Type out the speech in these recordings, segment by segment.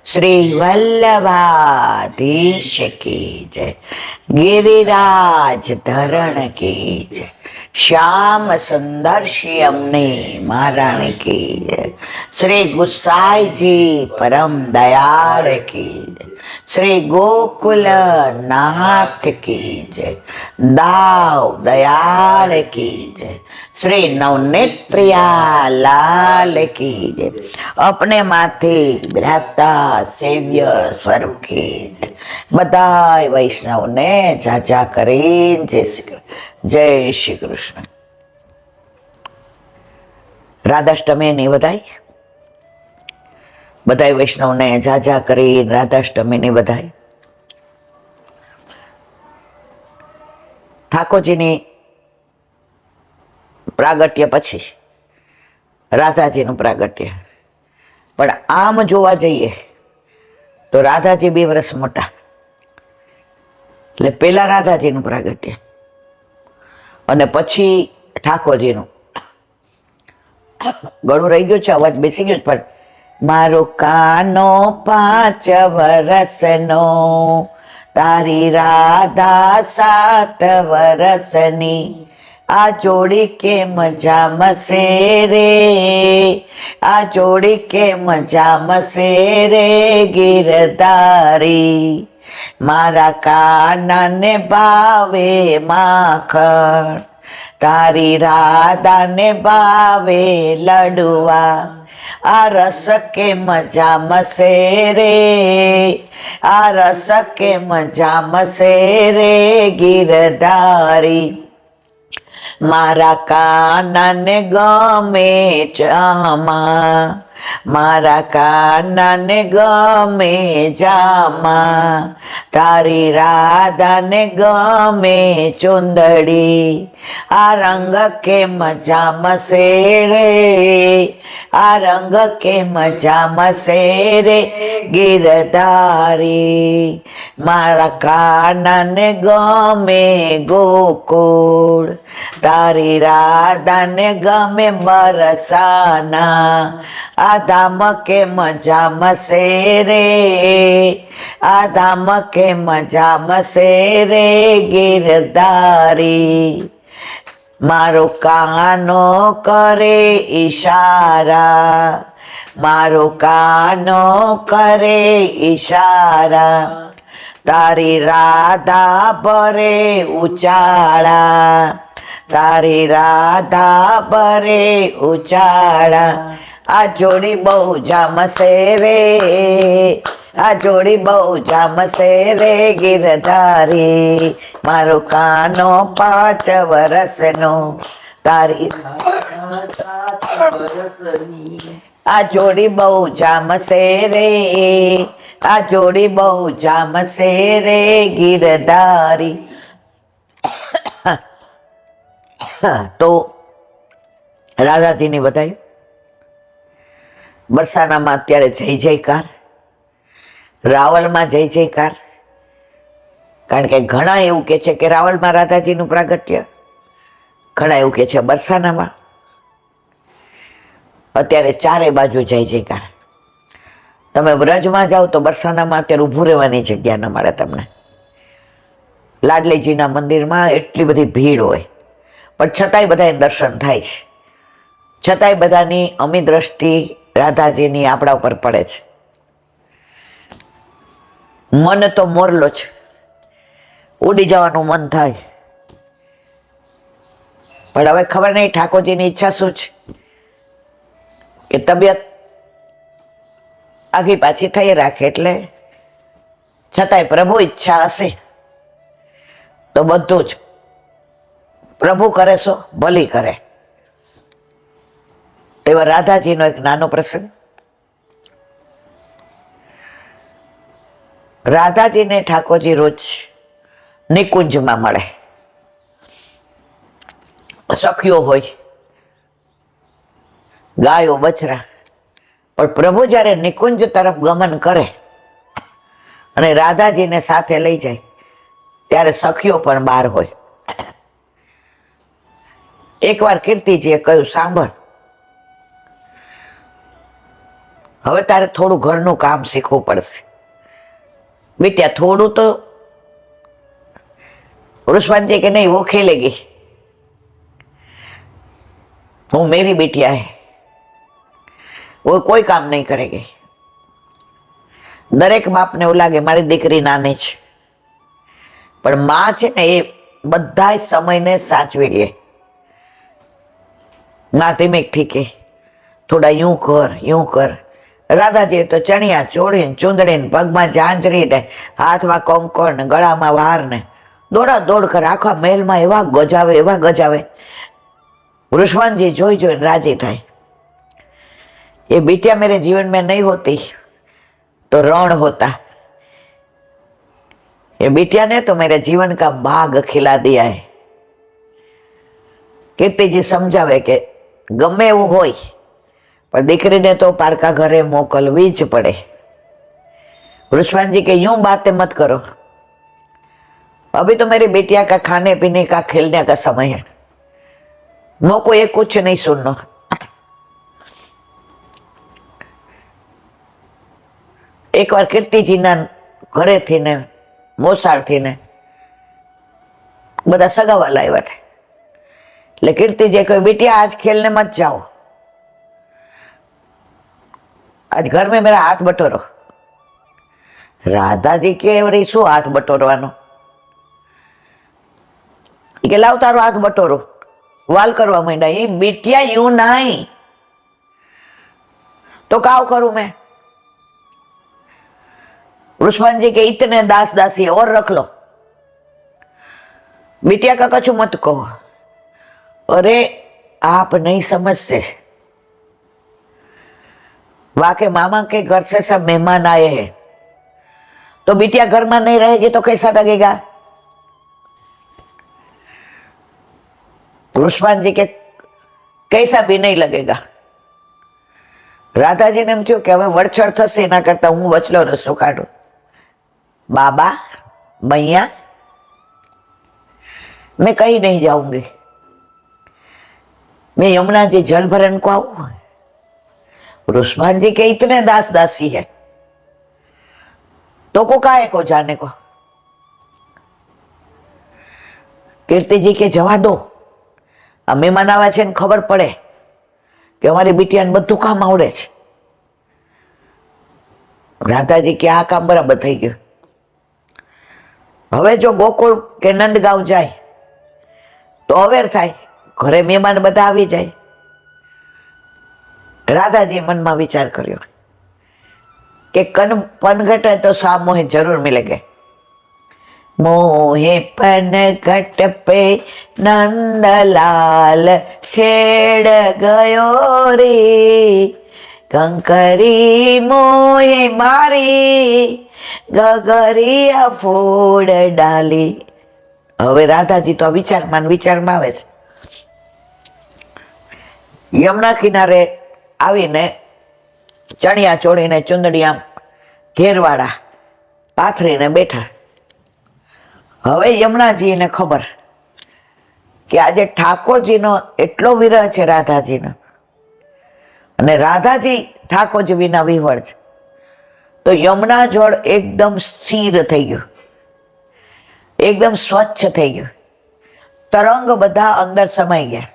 શ્રી વલ્લભાધીશ કી જય, ગિરિરાજ ધરણ કી જય, શ્યામ સુંદર શ્યામને મહારાણી કી જય, શ્રી ગુસાઈજી પરમ દયાળ કી જય, શ્રી ગોકુલ નાથ કી જય, દાવ દયાળ કી જય, શ્રી નવनीत प्रिया लाल की जय, अपने माथे बिराजता सेव्य स्वरूप की બધા વૈષ્ણવ ને જાજા કરીને જય શ્રી કૃષ્ણ. રાધાષ્ટમી ની વધાઈ બધા વૈષ્ણવ ને જાજા કરીને રાધાષ્ટમી ની વધાઈ. ઠાકોરજીની પ્રાગટ્ય પછી રાધાજીનું પ્રાગટ્ય, પણ આમ જોવા જઈએ તો રાધાજી 2 વર્ષ મોટા, એટલે પેલા રાધાજીનું પ્રાગટ્ય અને પછી ઠાકોરજીનું. ગળું રહી ગયું છે, અવાજ બેસી ગયો છે, પણ મારો કાનો 5 વર્ષનો, તારી રાધા 7 વર્ષની, આ જોડી કે મજા મસે રે, આ જોડી કે મજા મસે રે ગિરધારી, મારા કાનાને ભાવે માખણ, તારી રાધાને ભાવે લડુઆ, આ રસ કે મજા મસે રે, આ રસ કે મજા મસે રે ગિરધારી, મારા કાનાને ગમે જામા, મારા કાનાને ગમે જામા, તારી રાધાને ગમે ચુંદડી, આ રંગ કે મજા મસે રે, આ રંગ કે મજા મસે રે ગિરધારી, મારા કાનાને ગમે ગોકુળ, તારી રાધાને ગમે બરસાના, આ ધામ કે મજા મસે રે, આ ધામ કે મજા મસે રે ગિરધારી, મારો કાનો કરે ઈશારા, મારો કાનો કરે ઈશારા, તારી રાધા ભરે ઉચાળા, તારી રાધા ભરે ઉચાળા, આ જોડી બહુ જામશે રે, આ જોડી બહુ જામશે રે ગિરધારી, મારો કાનો 5 વર્ષનો, તારી આ જોડી બહુ જામશે રે, આ જોડી બહુ જામશે રે ગિરધારી. તો રાધાજીની વધાઈ. બરસાનામાં અત્યારે જય જયકાર, રાવલમાં જય જયકાર, કારણ કે ઘણા એવું કે છે કે રાવલમાં રાધાજીનું પ્રાગટ્ય, ઘણા એવું કે છે બરસાનામાં. અત્યારે ચારે બાજુ જય જયકાર. તમે વ્રજમાં જાઓ તો બરસાનામાં અત્યારે ઊભું રહેવાની જગ્યા ન મળે તમને. લાડલીજીના મંદિરમાં એટલી બધી ભીડ હોય, પણ છતાંય બધાને દર્શન થાય છે, છતાંય બધાની અમી દ્રષ્ટિ રાધાજીની આપણા ઉપર પડે છે. મન તો મોરલો છે, ઉડી જવાનું મન થાય, પણ હવે ખબર નહીં ઠાકોરજીની ઈચ્છા શું છે, કે તબિયત આગી પાછી થઈ રાખે, એટલે છતાંય પ્રભુ ઈચ્છા હશે તો બધું જ પ્રભુ કરે સો ભલી કરે. એવા રાધાજીનો એક નાનો પ્રસંગ. રાધાજીને ઠાકોરજી રોજ નિકુંજમાં મળે, સખીઓ હોય, ગાયો બછરા, પણ પ્રભુ જ્યારે નિકુંજ તરફ ગમન કરે અને રાધાજીને સાથે લઈ જાય ત્યારે સખીઓ પણ બહાર હોય. એકવાર કીર્તિજીએ કહ્યું, સાંભળ, હવે તારે થોડું ઘરનું કામ શીખવું પડશે. बेटिया थोड़ू तो रुस्वान जी के नहीं, वो खेलेगी, वो मेरी बेटिया है, वो कोई काम नहीं करेगी. दरेक बाप ने એવું લાગે મારી દીકરી નાની છે, પણ માં છે ને એ બધા સમયને સાચવી લે. ના ધીમે ઠીકે, થોડા यूं कर. રાધાજી તો ચણિયા ચોળીને ચૂંદડીને પગમાં ઝાંઝરી ને હાથમાં કંકણ ને ગળામાં વાર ને દોડા દોડ કરે. આખા મહેલમાં એવા ગજાવે. रुस्वान जी જોઈ જોઈને રાજી થાય. ये बिटिया मेरे जीवन में नहीं होती तो रण होता. ये बिटिया ने तो मेरे जीवन का बाग खिला दिया है. कीर्तिजी समझावे के गमे એવું હોય पर દીકરીને તો પારકા ઘરે મોકલવી જ પડે. रुस्वान जी के यूं बातें मत करो, अभी तो मेरी बेटिया का खाने पीने का खेलने का समय है, मोको ये कुछ नहीं सुनना. एक बार कीर्तिजीना घरेથી ને મોસાળથી ને બધા સગાવાલા આવ્યા હતા. એટલે कीर्तिजीએ કહ્યું, बेटिया आज खेलने मत जाओ, आज घर में मेरा हाथ बटोरो. राधा जी के वरी શું હાથ બટોરવાનો? કે લાવ તારો હાથ બટોરો. વાલ કરવા માંડ્યા. એ બેટિયા यूं नहीं तो काव करूं मैं? रुस्वान जी के इतने दास दासी और रख लो, बिटिया का कछु मत कहो. अरे आप नहीं समझते, वाके मामा के घर से सब मेहमान आए हैं, तो बिटिया घर में नहीं रहेगी तो कैसा लगेगा? रुस्वान जी के कैसा भी नहीं लगेगा. राधा जी ने एम थયું કે હવે વડછડ થશે, એના કરતા હું વચલો રસ્તો કાઢું. बाबा भैया मैं कहीं नहीं जाऊंगी, मैं यमुना जी जल भरन को आऊं. रुस्वान जी के इतने दास दासी है तो को काहे को जाने को? कीर्ति जी के जवा दो, आ मेहमान आवा छे ने खबर पड़े कि हमारी बिटिया ने बधुं काम आवड़े छे. राधाजी के आ काम बराबर थई गयुं. હવે જો ગોકુળ કે નંદગાંવ જાય તો અવેર થાય, ઘરે મહેમાન બધા આવી જાય. રાધાજી મનમાં વિચાર કર્યો કે પનઘટ તો સામ મોહે જરૂર મિલેગે. મોહે પનઘટ पे नंदलाल छेड़ गयो रे, कंकरी मोहे मारी गगरिया फोड़ डाली. હવે રાધાજી તો વિચારમાં આવે છે. યમુના કિનારે આવીને ચણિયા ચોળીને ચુંદડી આમ ઘેરવાળા પાથરીને બેઠા. હવે યમુનાજીને ખબર કે આજે ઠાકોરજીનો એટલો વિરહ છે રાધાજીનો, અને રાધાજી ઠાકોરજી વિના વિહવળ છે, તો યમુના જળ એકદમ સ્થિર થઈ ગયું, એકદમ સ્વચ્છ થઈ ગયું. તરંગ બધા અંદર સમાઈ ગયા,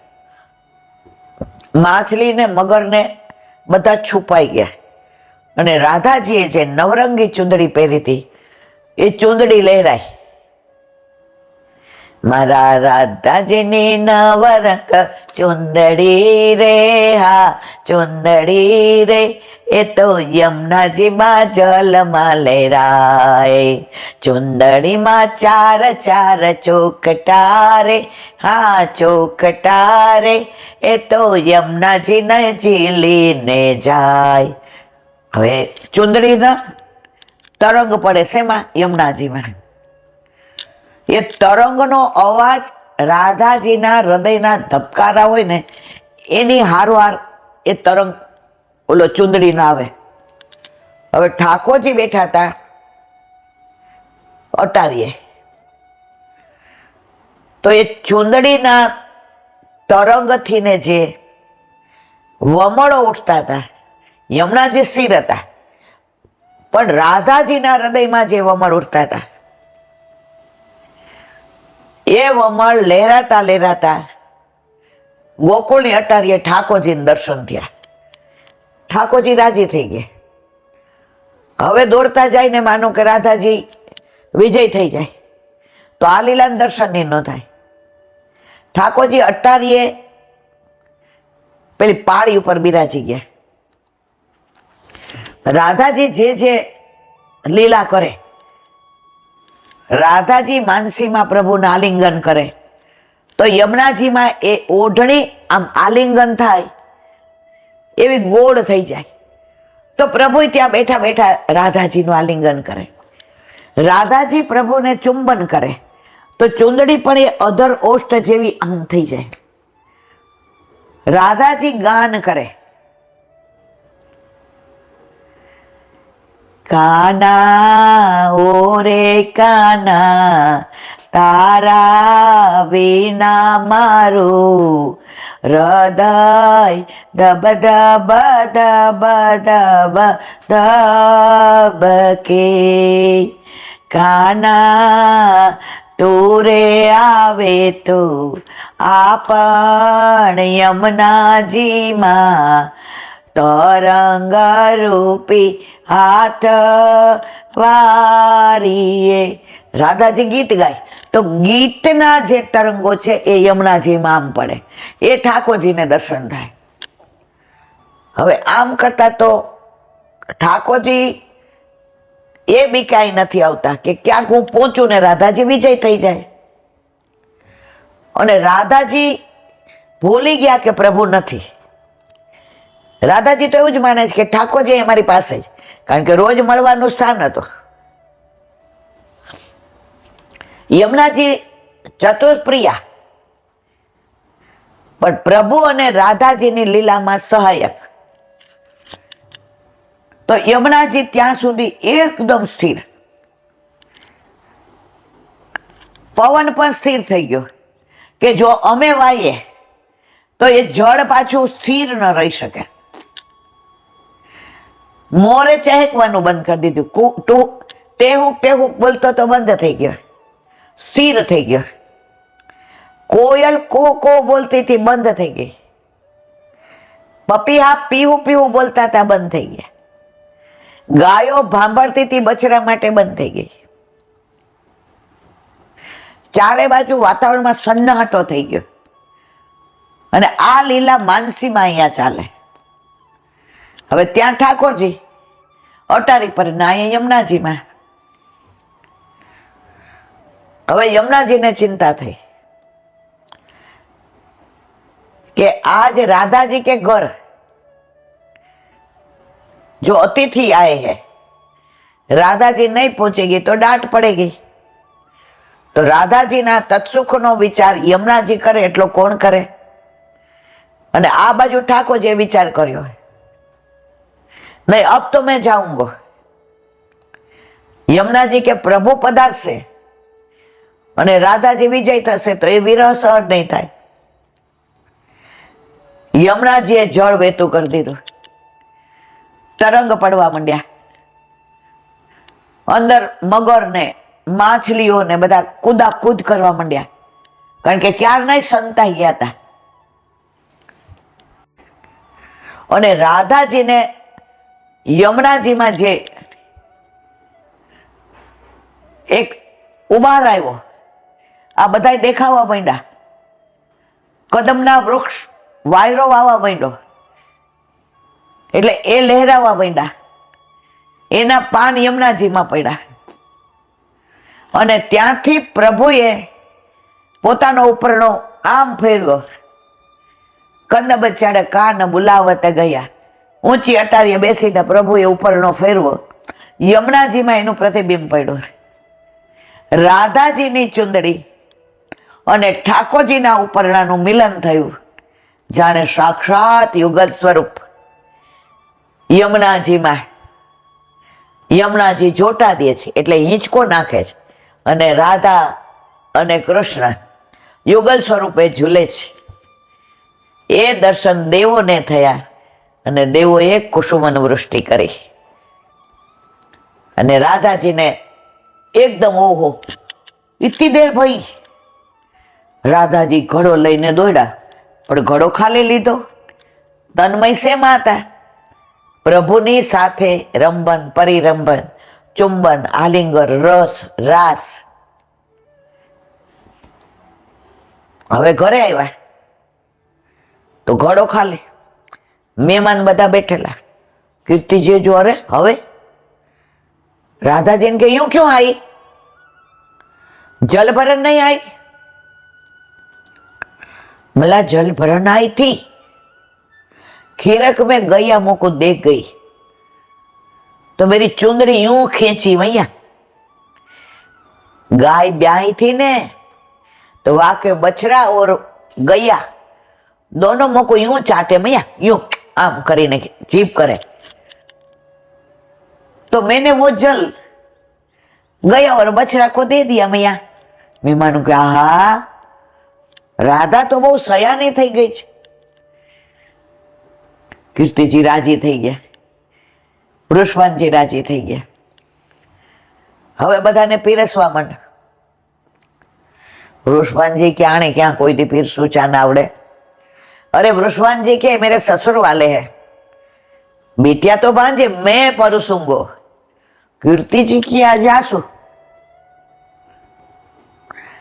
માછલી ને મગર ને બધા છુપાઈ ગયા. અને રાધાજીએ જે નવરંગી ચૂંદડી પહેરી હતી એ ચૂંદડી લહેરાઈ. મારા રાધાજીની નવરંગ ચુંદડી રે, હા ચુંદડી રે, એ તો યમુનાજીમાં જલમાં લહેરાય. ચુંદડીમાં ચાર ચાર ચોકટા રે, હા ચોકટા રે, એ તો યમુનાજીને ઝીલીને જાય. હવે ચુંદડીના તરંગ પડે શેમાં? યમુનાજીમાં. એ તરંગનો અવાજ રાધાજીના હૃદયના ધબકારા હોય ને એની હારવાર એ તરંગ ઓલો ચુંદડી ના આવે. હવે ઠાકોરજી બેઠા હતા અટારીએ, તો એ ચુંદડીના તરંગથી ને જે વમળો ઉઠતા હતા યમુનાજી સ્થિર હતા, પણ રાધાજીના હૃદયમાં જે વમળ ઉઠતા હતા એ વમળ લહેરાતા લહેરાતા ગોકુળની અટારીએ ઠાકોરજીને દર્શન થયા. ઠાકોરજી રાજી થઈ ગયા. હવે દોડતા જાય ને માનો કે રાધાજી વિજય થઈ જાય તો આ લીલાના દર્શન ન થાય. ઠાકોરજી અટારીએ પેલી પાળી ઉપર બિરાજી ગયા. રાધાજી જે લીલા કરે, રાધાજી માનસીમાં પ્રભુને આલિંગન કરે તો યમુનાજીમાં એ ઓઢણી આમ આલિંગન થાય એવી ગોળ થઈ જાય. તો પ્રભુ ત્યાં બેઠા બેઠા રાધાજીનું આલિંગન કરે. રાધાજી પ્રભુને ચુંબન કરે તો ચુંદડી પણ એ અધર ઓષ્ટ જેવી આમ થઈ જાય. રાધાજી ગાન કરે, કાના ઓ રે કાના તારા વિના મારું હૃદય દબ દબ દબ દબ ધબકે. કાના તું રે આવે તો આપણ યમુનાજીમાં તરંગ રૂપી હાથ વારીએ. રાધાજી ગીત ગાય તો ગીતના જે તરંગો છે એ યમુનાજીમાં આમ પડે, એ ઠાકોરજીને દર્શન થાય. હવે આમ કરતા તો ઠાકોરજી એ બી કાંઈ નથી આવતા કે ક્યાંક હું પહોંચું ને રાધાજી વિજય થઈ જાય. અને રાધાજી ભૂલી ગયા કે પ્રભુ નથી. રાધાજી તો એવું જ માને છે કે ઠાકોરજી અમારી પાસે જ, કારણ કે રોજ મળવાનું સ્થાન હતું. યમુનાજી ચતુર્પ્રિયા, પણ પ્રભુ અને રાધાજીની લીલામાં સહાયક. તો યમુનાજી ત્યાં સુધી એકદમ સ્થિર, પવન પણ સ્થિર થઈ ગયો કે જો અમે વાઈએ તો એ જળ પાછું સ્થિર ન રહી શકે. મોરે ચહેકવાનું બંધ કરી દીધું. ટેહુક ટેહુક બોલતો તો બંધ થઈ ગયો, સ્થિર થઈ ગયો. કોયલ કો કો બોલતી હતી, બંધ થઈ ગઈ. પપીહા પીહુ પીહુ બોલતા હતા, બંધ થઈ ગયા. ગાયો ભાંભળતી હતી બછડા માટે, બંધ થઈ ગઈ. ચારે બાજુ વાતાવરણમાં સન્નાટો થઈ ગયો. અને આ લીલા માનસીમાં અહીંયા ચાલે. હવે ત્યાં ઠાકોરજી અટારી પર ના અહીંયા યમુનાજીમાં. હવે યમુનાજીને ચિંતા થઈ કે आज राधाजी के घर जो अतिथि आए हैं, राधाजी नहीं पहुंचेगी तो डांट पड़ेगी. तो राधाजी ना तत्सुख नो विचार यमुनाजी करे एटलो कोण करे? અને આ બાજુ ઠાકોરજીએ વિચાર કર્યો, नहीं अब तो मैं जाऊंगा. यमुनाजी के प्रभु पधारसे અને રાધાજી વિજય થશે તો એ વિરહ સહન નહીં થાય. યમુનાજીએ જળ વહેતું કરી દીધું. તરંગ પડવા માંડ્યા. અંદર મગર ને માછલીઓ ને બધા કૂદાકૂદ કરવા માંડ્યા, કારણ કે ક્યારના સંતાઈ ગયા હતા. અને રાધાજીને યમુનાજીમાં જે એક ઉબાર આવ્યો, આ બધા દેખાવા માંડ્યા. કદમના વૃક્ષ વાયરો વાવા માંડ્યો એટલે એ લહેરાવા માંડ્યા. એના પાન યમુનાજીમાં પડ્યા. અને ત્યાંથી પ્રભુએ પોતાનો ઉપરનો આમ ફેરવ્યો. કંદ બચાડે કાન બોલાવત ગયા. ઊંચી અટારીએ બેસીને પ્રભુએ ઉપરનો ફેરવો. યમુનાજીમાં એનું પ્રતિબિંબ પડ્યું. રાધાજીની ચુંદડી અને ઠાકોરજીના ઉપરણાનું મિલન થયું, જાણે સાક્ષાત યુગલ સ્વરૂપ યમુનાજીમાં. યમુનાજી જોટા દે છે એટલે હિંચકો નાખે છે, અને રાધા અને કૃષ્ણ યુગલ સ્વરૂપે ઝૂલે છે. એ દર્શન દેવોને થયા અને દેવોએ કુસુમન વૃષ્ટિ કરી. અને રાધાજીને એકદમ ઓહો, ઇતની દેર ભાઈ. રાધાજી ઘડો લઈને દોડ્યા, પણ ઘડો ખાલી લીધો. તન્મય શેમાં હતા? પ્રભુની સાથે રંબન, પરિરંબન, ચુંબન, આલિંગન, રસ, રાસ. હવે ઘરે આવ્યા તો ઘડો ખાલી, મહેમાન બધા બેઠેલા. કીર્તિજી જો, અરે હવે રાધાજીને કે यूं क्यों आई, जल भरन नहीं आई? मला जल भरन आई थी, खीरक में गैया मुझको देख गई तो मेरी चुंदड़ी यूं खींची भैया. गाय ब्याही थी ने तो वाके बछड़ा और गैया दोनों मुझको यूं चाटे भैया, यूं आम કરીને जीप करे. तो मैंने वो जल गया और बछड़ा को दे दिया मैया. मेहमानों के हा, राधा तो બહુ સયાની થઈ ગઈ છે. કીર્તિજી રાજી થઈ ગયા, વૃષભાનજી રાજી થઈ ગયા. હવે બધાને પીરસવા માંડ. વૃષભાનજી કે આને ક્યાં કોઈથી પીરસું ચા ના આવડે? अरे वृषभानजी के मेरे ससुर वाले हैं, बिटिया तो बांधे, मैं परोसूंगो. कीर्ति जी की आज आसू,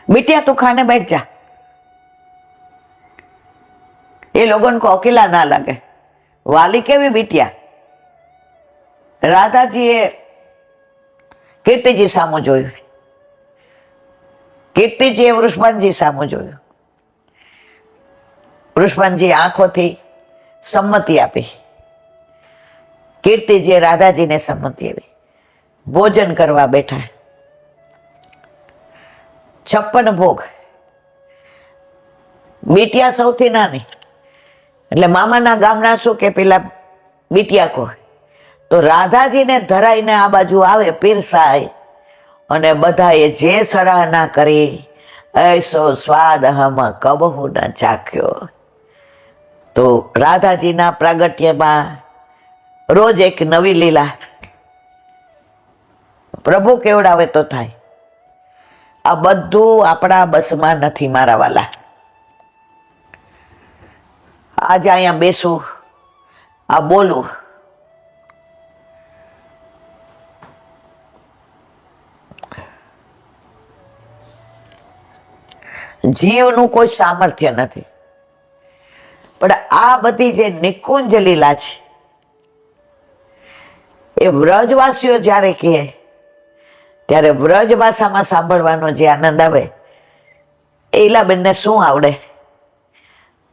बिटिया तू खाने बैठ जा. ये लोगों को अकेला ना लगे. वाली के भी बिटिया. राधा जी એ કીર્તિજી સામું જોયું, કીર્તિજીએ વૃષભાનજી સામું જોયું. વૃષભાનજી આંખોથી સંમતિ આપી, કીર્તિજીએ રાધાજીને સંમતિ આપી. ભોજન કરવા બેઠા. 56 ભોગ. બીટિયા સૌથી નાની, એટલે મામાના ગામના શું કે પેલા બીટિયા કો, તો રાધાજીને ધરાઈને આ બાજુ આવે, પીરસાય, અને બધાએ જે સરાહના કરી, ऐसो स्वाद हम कबहू न चाख्यो. તો રાધાજીના પ્રાગટ્યમાં રોજ એક નવી લીલા પ્રભુ કેવડાવે તો થાય. આ બધું આપણા બસમાં નથી મારા વાલા. આજે અહીંયા બેસું, આ બોલું, જીવનું કોઈ સામર્થ્ય નથી. પણ આ બધી જે નિકુંજ લીલા છે એ વ્રજવાસીઓ જ્યારે કહે ત્યારે વ્રજ ભાષામાં સાંભળવાનો જે આનંદ આવે એ ઈલાબેનને શું આવડે?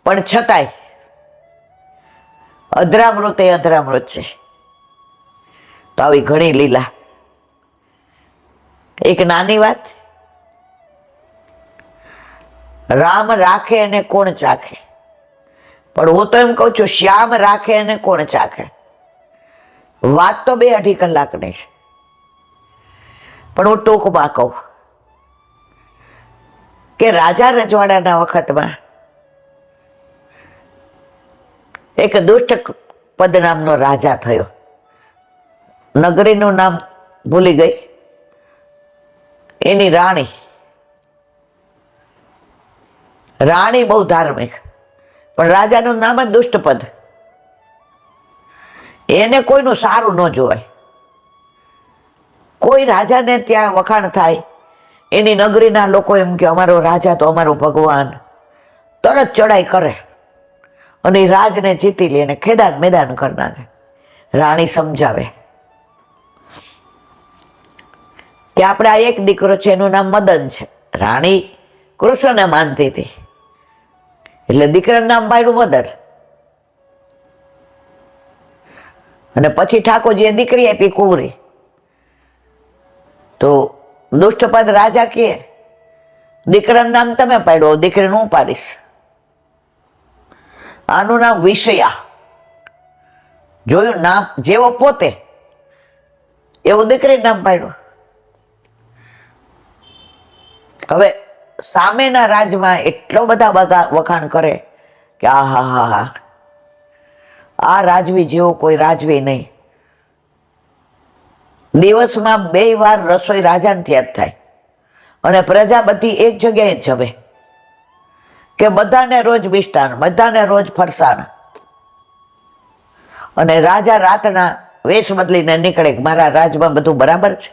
પણ છતાંય અધરામૃત એ અધરામૃત છે. તો આવી ઘણી લીલા. એક નાની વાત, રામ રાખે અને કોણ ચાખે, પણ હું તો એમ કહું છું શ્યામ રાખે અને કોણ ચાખે. વાત તો 2-2.5 કલાકની છે, પણ હું ટૂંકમાં કહું કે રાજા રજવાડાના વખતમાં એક દુષ્ટ પદ નામનો રાજા થયો. નગરીનું નામ ભૂલી ગઈ. એની રાણી બહુ ધાર્મિક, પણ રાજાનું નામ જ દુષ્ટપદ. એને કોઈનું સારું ન જોવાય. કોઈ રાજાને ત્યાં વખાણ થાય, એની નગરીના લોકો એમ કે અમારો રાજા તો અમારો ભગવાન, તરત ચડાઈ કરે અને રાજને જીતી લે અને ખેદાન મેદાન કરી નાખે. રાણી સમજાવે કે આપણે આ એક દીકરો છે, એનું નામ મદન છે. રાણી કૃષ્ણને માનતી હતી એટલે દીકરાનું નામ પાડ્યું મદન. અને પછી ઠાકોરજીએ દીકરી આપી કુંવરી. તો દુષ્ટપદ રાજા કહે દીકરાનું નામ તમે પાડ્યો, દીકરીનું હું પાડીશ. આનું નામ વિષયા. જોયું, નામ જેવો પોતે એવું દીકરીનું નામ પાડ્યું. હવે સામેના રાજમાં એટલો બધા વખાણ કરે કે આ હા હા હા, આ રાજવી જેવો કોઈ રાજવી નહીં. દિવસમાં 2 વાર રસોઈ રાજાને ત્યાં જ થાય અને પ્રજા બધી એક જગ્યાએ જ જમે કે બધાને રોજ મિષ્ટાન, બધાને રોજ ફરસાણ. અને રાજા રાતના વેશ બદલીને નીકળે કે મારા રાજમાં બધું બરાબર છે.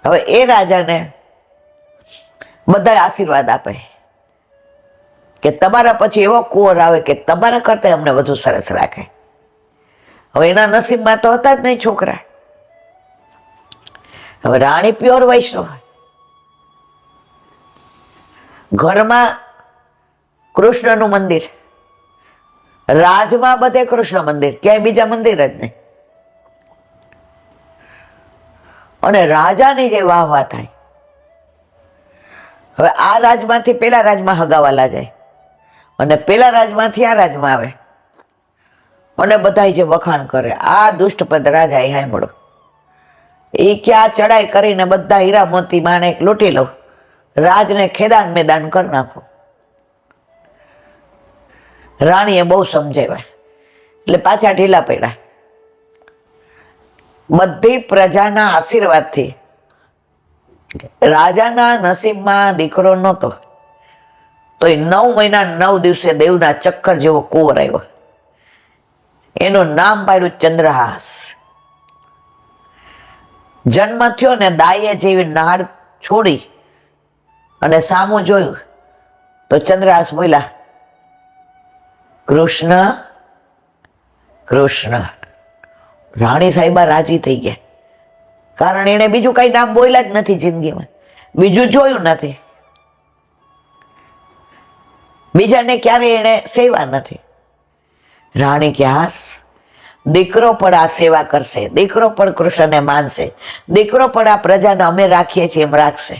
હવે એ રાજાને બધા આશીર્વાદ આપે કે તમારા પછી એવો કુંવર આવે કે તમારા કરતા અમને વધુ સરસ રાખે. હવે એના નસીબમાં તો હતા જ નહીં છોકરા. હવે રાણી પ્યોર વૈષ્ણવ, ઘરમાં કૃષ્ણનું મંદિર, રાજમાં બધે કૃષ્ણ મંદિર, ક્યાંય બીજા મંદિર જ નહીં. અને રાજાની જે વાહ વાહ થાય. હવે આ રાજમાંથી પેલા રાજમાં હગાવાલા જાય અને પેલા રાજમાંથી આ રાજમાં આવે અને બધા જે વખાણ કરે, આ દુષ્ટપદ રાજા એ સાંભળો, એ ક્યાં ચડાઈ કરીને બધા હીરા મોતી માણેક લૂંટી લો, રાજને ખેદાન મેદાન કરી નાખો. રાણીએ બહુ સમજાવ્યા એટલે પાછા ઢીલા પડ્યા. બધી પ્રજાના આશીર્વાદથી રાજાના નસીબમાં દીકરો નહોતો, તો એ 9 મહિના 9 દિવસે દેવના ચક્કર જેવો કુંવર આવ્યો. એનું નામ પાડ્યું ચંદ્રહાસ. જન્મ થયો ને દાઈએ જેવી નાળ છોડી અને સામું જોયું તો ચંદ્રહાસ બોલ્યા, કૃષ્ણ કૃષ્ણ. રાણી સાહેબા રાજી થઈ ગયા, કારણ એને બીજું કઈ નામ બોલ્યા જ નથી જિંદગીમાં, બીજું જોયું નથી, બીજાને ક્યારે એને સેવા નથી. રાણી કે હાસ, દીકરો પણ આ સેવા કરશે, દીકરો પણ કૃષ્ણને માનશે, દીકરો પણ આ પ્રજાને અમે રાખીએ છીએ એમ રાખશે.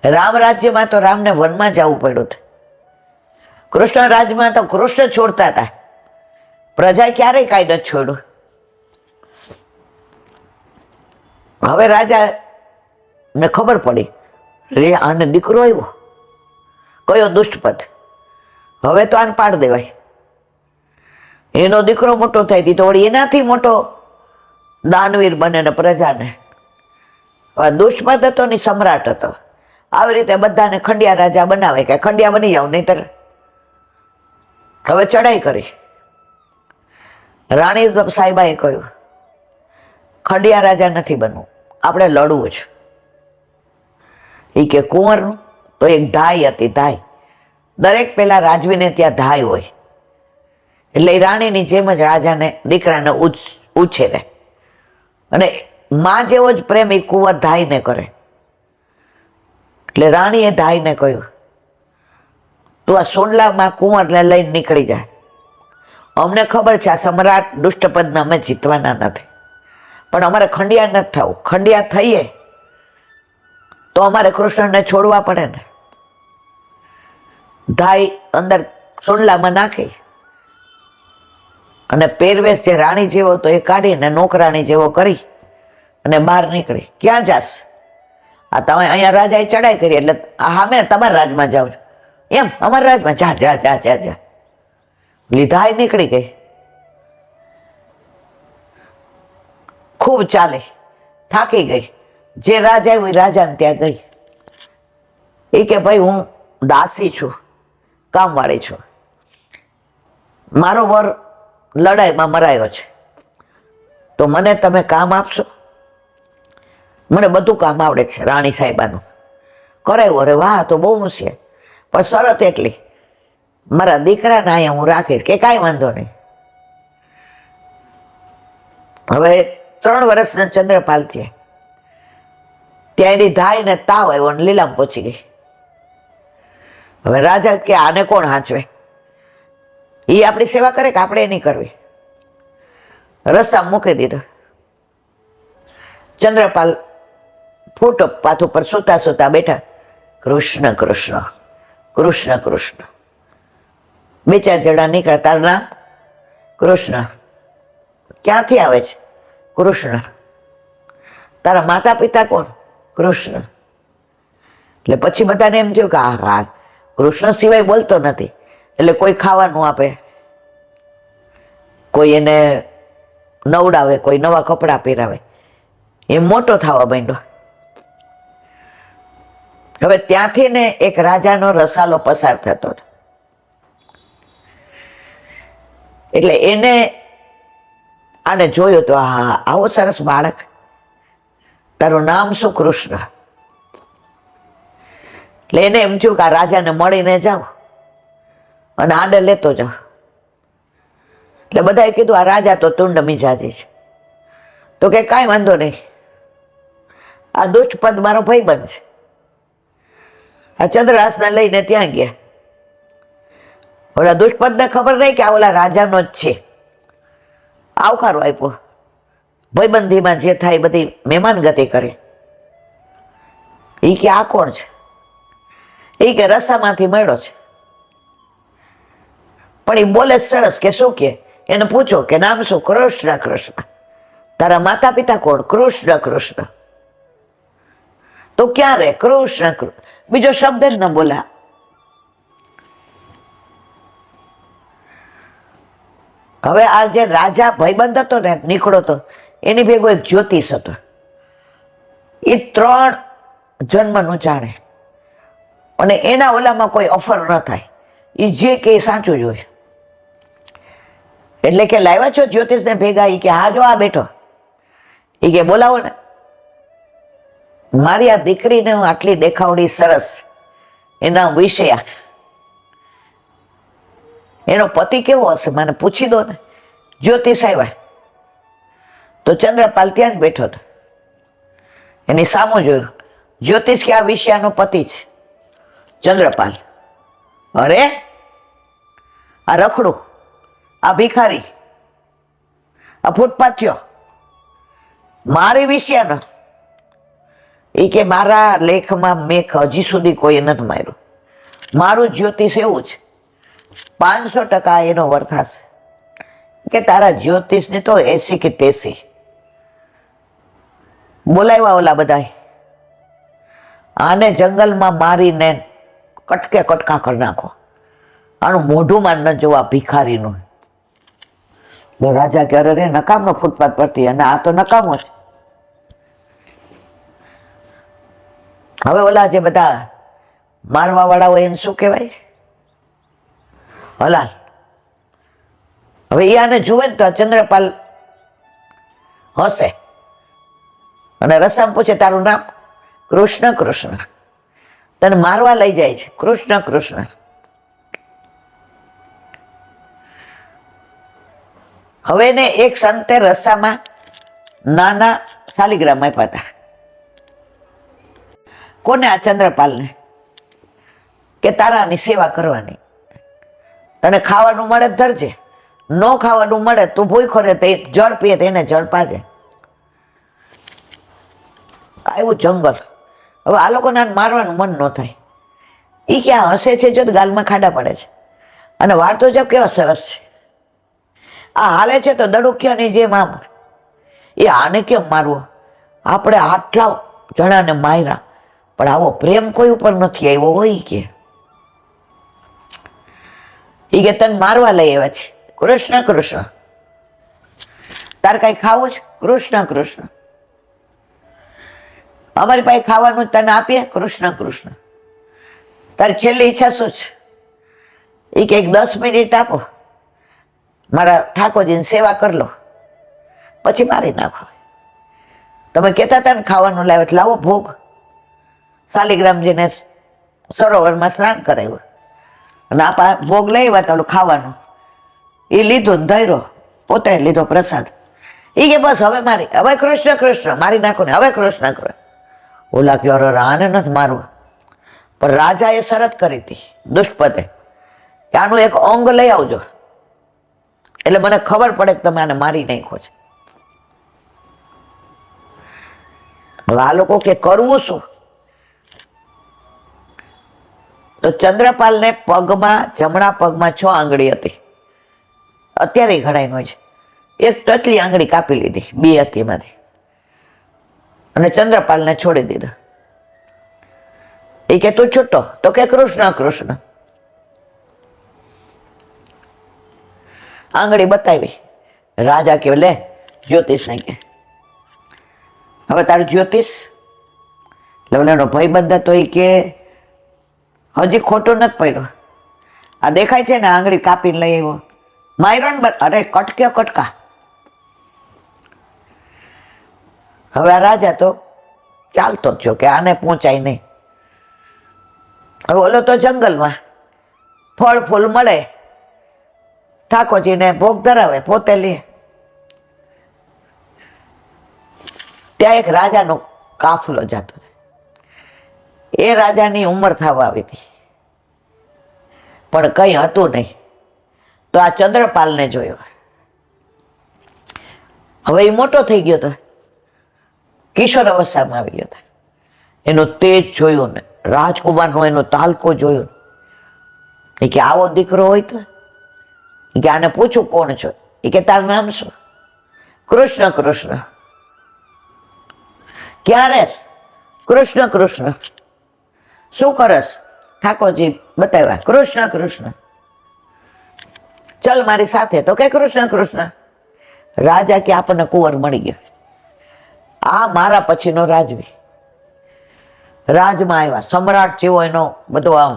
રામ રાજ્યમાં તો રામને વનમાં જવું પડ્યું હતું, કૃષ્ણ રાજમાં તો કૃષ્ણ છોડતા હતા, પ્રજા ક્યારેય કાંઈ નથી છોડ્યું. હવે રાજા ને ખબર પડી રે આને દીકરો આવ્યો, કયો દુષ્ટપદ, હવે તો આને પાડ દેવાય. એનો દીકરો મોટો થાય તો વળી એનાથી મોટો દાનવીર બને ને પ્રજાને. દુષ્ટપદ હતો ને સમ્રાટ હતો. આવી રીતે બધાને ખંડિયા રાજા બનાવે કે ખંડિયા બની જાવ, નહીતર હવે ચડાઈ કરી. રાણી સાહેબાએ કહ્યું ખંડિયા રાજા નથી બનવું, આપણે લડવું છે. એ કે કુંવરનું તો એક ધાઈ હતી, ધાઈ. દરેક પેલા રાજવીને ત્યાં ધાઈ હોય એટલે એ રાણીની જેમ જ રાજાને દીકરાને ઉછેરે અને માં જેવો જ પ્રેમ એ કુંવર ધાઈને કરે. એટલે રાણીએ ધાઈને કહ્યું તું આ સોંડલામાં કુંવરને લઈને નીકળી જાય, અમને ખબર છે આ સમ્રાટ દુષ્ટપદને અમે જીતવાના નથી, પણ અમારે ખંડિયા નથી થવું, ખંડિયા થઈએ તો અમારે કૃષ્ણને છોડવા પડે ને. ધાઈ અંદર સોંડલામાં નાખી અને પહેરવેશ જે રાણી જેવો તો એ કાઢીને નોકરાણી જેવો કરી અને બહાર નીકળી. ક્યાં જાસ? આ તમે અહીંયા રાજાએ ચડાઈ કરી એટલે હા મેં તમારા રાજમાં જાઉં છું એમ, અમારા રાજમાં જા જા જા જા જા. લીધાય નીકળી ગઈ. ખૂબ ચાલી, થાકી ગઈ. જે રાજા આવ્યું એ રાજાને ત્યાં ગઈ. એ કે ભાઈ હું દાસી છું, કામવાળી છું, મારો વર લડાઈમાં મરાયો છે, તો મને તમે કામ આપશો? મને બધું કામ આવડે છે. રાણી સાહેબાનું કરાવ્યું. અરે વાહ, તો બહુ હોશિયાર, પણ શરત એટલી મારા દીકરાને અહીંયા હું રાખીશ. કે કાંઈ વાંધો નહીં. હવે 3 વર્ષના ચંદ્રપાલ થયા, ત્યાં એની ધાઈને તાવ આવ્યો અને લીલામ પહોંચી ગઈ. હવે રાજા કે આને કોણ હાંચવે? એ આપણી સેવા કરે કે આપણે એની કરવી? રસ્તા મૂકી દીધો. ચંદ્રપાલ ફૂટપાથ ઉપર સૂતા સૂતા બેઠા, કૃષ્ણ કૃષ્ણ કૃષ્ણ કૃષ્ણ. 2-4 જણા નીકળ્યા, તારું નામ? કૃષ્ણ. ક્યાંથી આવે છે? કૃષ્ણ. તારા માતા પિતા કોણ? કૃષ્ણ. એટલે પછી બધાને એમ થયું કે હા હા, કૃષ્ણ સિવાય બોલતો નથી, એટલે કોઈ ખાવાનું આપે, કોઈ એને નવડાવે, કોઈ નવા કપડાં પહેરાવે, એ મોટો થવા માંડ્યો. હવે ત્યાંથી ને એક રાજાનો રસાલો પસાર થતો હતો. એટલે એને આને જોયું તો, હા, આવો સરસ બાળક, તારું નામ શું? કૃષ્ણ. એટલે એને એમ થયું કે આ રાજાને મળીને જાઉં અને આને લેતો જાઉં. એટલે બધાએ કીધું આ રાજા તો તુંડ મિજાજી છે. તો કે કાંઈ વાંધો નહીં, આ દુષ્ટપદ મારો ભાઈબંધ છે. આ ચંદ્રહાસને લઈને ત્યાં ગયા. ઓલા દુષ્ટપદને ખબર નહીં કે આ ઓલા રાજાનો જ છે. આવકારો આપ્યો, ભાઈબંધીમાં જે થાય બધી મહેમાનગતિ કરે. એ કે આ કોણ છે? એ કે રસામાંથી મળ્યો છે. પણ એ બોલે સરસ કે શું કે? એને પૂછો કે નામ શું? કૃષ્ણ. કૃષ્ણ. તારા માતા પિતા કોણ? કૃષ્ણ. કૃષ્ણ. તો ક્યાં રે? કૃષ્ણ. બીજો શબ્દ જ ન બોલા. હવે આ જે રાજા ભાઈબંધ હતો ને, નીકળો તો એની ભેગો એક જ્યોતિષ હતો. એ 3 જન્મનું જાણે અને એના ઓલામાં કોઈ ઓફર ન થાય. એ જે કે સાચું જ હોય. એટલે કે લાવ્યા છો જ્યોતિષને ભેગા? એ કે હા, જો આ બેઠો. એ કે બોલાવો ને. મારી આ દીકરીને હું આટલી દેખાવડી સરસ, એના વિષય, એનો પતિ કેવો હશે મને પૂછી દો ને. જ્યોતિષ આવ્યા તો ચંદ્રપાલ ત્યાં જ બેઠો હતો. એની સામું જોયું. જ્યોતિષ કે આ વિષયાનો પતિ છે. ચંદ્રપાલ, અરે આ રખડું, આ ભિખારી, આ ફૂટપાથીઓ, મારી વિષયાનો. એ કે મારા લેખમાં મેં હજી સુધી કોઈ નથી માર્યું. મારું જ્યોતિષ એવું છે, 500% એનો વરખાશ કે તારા જ્યોતિષને તો 80 કે 83. બોલાવ્યા ઓલા બધા. આને જંગલમાં મારીને કટકે કટકા કરી નાખો. આનું મોઢુંમાં ન જોવા ભિખારીનું. રાજા કે અરે રે, નકામનો ફૂટપાથ પરથી, અને આ તો નકામો છે. હવે ઓલા જે બધા મારવા વાળા હોય એને શું કહેવાય? હલાલ. હવે એ આને જુએ ને તો આ ચંદ્રપાલ હસે અને રસ્તામાં પૂછે તારું નામ? કૃષ્ણ. કૃષ્ણ. તને મારવા લઈ જાય છે. કૃષ્ણ. કૃષ્ણ. હવે એને એક સંતે રસ્તામાં નાના શાલિગ્રામ આપ્યા હતા. કોને? આ ચંદ્રપાલને. કે તારાની સેવા કરવાની. તને ખાવાનું મળે ધરજે, ન ખાવાનું મળે તું ભૂખો રહે તો જળ પીએ તો એને જળ પાજે. આવ્યું જંગલ. હવે આ લોકોને મારવાનું મન ન થાય. એ ક્યાં હસે છે જો ગાલમાં ખાડા પડે છે. અને વાળ તો જો કેવા સરસ છે. આ હાલે છે તો દડુકિયાની જેમ આમ. એ આને કેમ મારવો? આપણે આટલા જણાને માર્યા પણ આવો પ્રેમ કોઈ ઉપર નથી આવ્યો હોય કે. એ કે તને મારવા લઈ આવ્યા છે. કૃષ્ણ. કૃષ્ણ. તાર કઈ ખાવું છે? કૃષ્ણ. કૃષ્ણ. અમારી પાસે ખાવાનું તને આપીએ? કૃષ્ણ. કૃષ્ણ. તારી છેલ્લી ઈચ્છા શું છે? એ કે 10 મિનિટ આપો, મારા ઠાકોરજીની સેવા કરી લો, પછી મારી નાખો. તમે કહેતા હતા ને ખાવાનું લાવે, લાવો ભોગ. શાલિગ્રામજીને સરોવરમાં સ્નાન કરાવ્યું અને આ ભોગ લઈ આવ્યા તો ખાવાનું. એ લીધું ને ધૈર્યો, પોતે લીધો પ્રસાદ. એ કે બસ હવે મારી, હવે કૃષ્ણ. કૃષ્ણ. મારી નાખો ને, હવે કૃષ્ણ. કૃષ્ણ. ઓલા કે અરે આને નથી મારવા. પણ રાજાએ શરત કરી હતી દુષ્ટપદે કે આનું એક અંગ લઈ આવજો એટલે મને ખબર પડે કે તમે આને મારી નાખો છો. હવે આ લોકો કે કરવું શું? તો ચંદ્રપાલને પગમાં, જમણા પગમાં 6 આંગળી હતી. અત્યારે ઘણાય હોય છે. એક ટચલી આંગળી કાપી લીધી, 2 હતી એમાંથી, અને ચંદ્રપાલને છોડી દીધો. એ કે તું છૂટો? તો કે કૃષ્ણ. કૃષ્ણ. આંગળી બતાવી. રાજા કે લે જ્યોતિષ ને કે હવે તારું જ્યોતિષ. લવલાનો ભાઈબંધ હતો એ કે હજી ખોટો નથી પડ્યો. આ દેખાય છે ને આંગળી કાપીને લઈ આવ્યો. માયરોન અરે કટકે કટકા. હવે આ રાજા તો ચાલતો જ થયો કે આને પહોંચાય નહીં. હવે ઓલો તો જંગલમાં ફળ ફૂલ મળે, ઠાકોરજીને ભોગ ધરાવે, પોતે લે. ત્યાં એક રાજાનો કાફલો જતો હતો. એ રાજાની ઉંમર થવા આવી હતી પણ કઈ હતું નહીં. તો આ ચંદ્રપાલને જોયો. હવે એ મોટો થઈ ગયો હતો, કિશોર અવસ્થામાં આવી ગયો હતો. એનો તેજ જોયું ને રાજકુમારનો એનો તાલકો જોયો. એ કે આવો દીકરો હોય તો કે આને પૂછું કોણ છો? એ કે તારું નામ શું? કૃષ્ણ. કૃષ્ણ. ક્યાં રહેશ? કૃષ્ણ. કૃષ્ણ. શું કરસ? ઠાકોરજી બતાવ્યા. કૃષ્ણ. કૃષ્ણ. ચલ મારી સાથે. તો કે કૃષ્ણ. કૃષ્ણ. રાજા કે આપણને કુંવર મળી ગયો. આ મારા પછીનો રાજવી. રાજમાં આવ્યા. સમ્રાટ જેવો એનો બધો આમ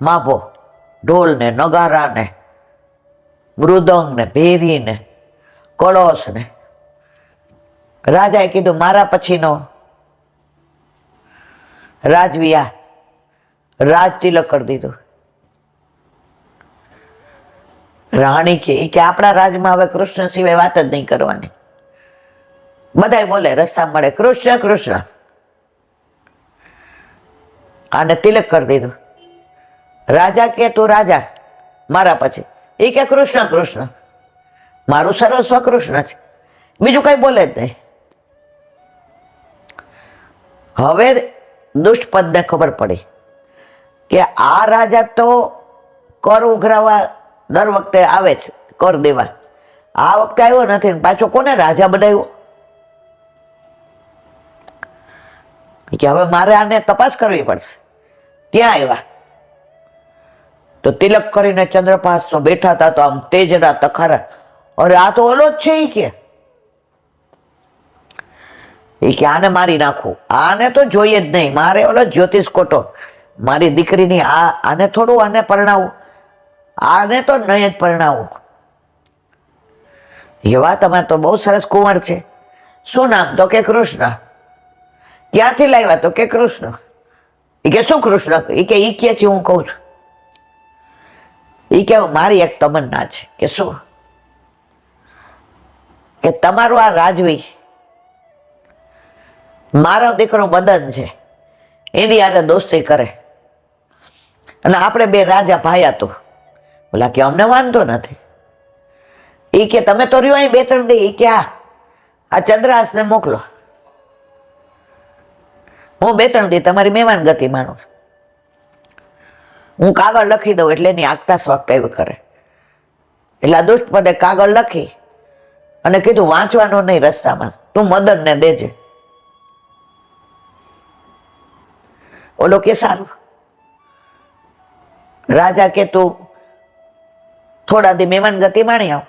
માભો, ઢોલ ને નગારા ને મૃદંગ ને ભેરી ને કળશ ને. રાજાએ કીધું મારા પછીનો રાજવી આ. રાજ તિલક કરી દીધું. રાણી કે આપણા રાજમાં હવે કૃષ્ણ સિવાય વાત જ નહીં કરવાની. બધા બોલે રસ્તા મળે કૃષ્ણ. કૃષ્ણ. આને તિલક કરી દીધું. રાજા કે તું રાજા મારા પછી. એ કે કૃષ્ણ. કૃષ્ણ. મારું સર્વસ્વ કૃષ્ણ છે, બીજું કઈ બોલે જ નહીં. હવે દુષ્ટપદને ખબર પડી કે આ રાજા તો કર ઉઘરાવા દર વખતે આવે છે, કર દેવા. આ વખતે આવ્યો નથી, પાછો કોને રાજા બનાવ્યો? કે હવે મારે આને તપાસ કરવી પડશે. ત્યાં આવ્યા તો તિલક કરીને ચંદ્રપાસ બેઠા હતા તો આમ તેજરા તખારા. અરે આ તો ઓલો જ છે. એ કે આને મારી નાખું, આને તો જોઈએ જ નહીં. મારે ઓલો જ્યોતિષ કોટો મારી દીકરીની આને થોડું આને પરણાવું, આને તો નહીં જ પરણાવું. એવા તમારે તો બહુ સરસ કુંવર છે. શું નામ? તો કે કૃષ્ણ. ક્યાંથી લાવ્યા? તો કે કૃષ્ણ. એ કે શું કૃષ્ણ? એ કે ઈ કે છે હું કઉ છું. એ કે મારી એક તમન્ના છે. કે શું? કે તમારું આ રાજવી મારો દીકરો મદન છે એની યારે દોસ્તી કરે અને આપણે બે રાજા ભાઈ હતું. બોલા કે અમને વાંધો નથી. એ કે તમે તો રહ્યો અહીં 2-3 દી. એ કે આ ચંદ્રહાસને મોકલો, હું 2-3 દી તમારી મહેમાન ગતિ માનું. હું કાગળ લખી દઉં એટલે એની આગતા સ્વાગતા એવી કરે. એટલે આ દુષ્ટપદે કાગળ લખી અને કીધું વાંચવાનું નહીં રસ્તામાં, તું મદનને દેજે. ઓલો કે સારું. રાજા કે તું થોડા દી મહેમાન ગતિ માણી આવ,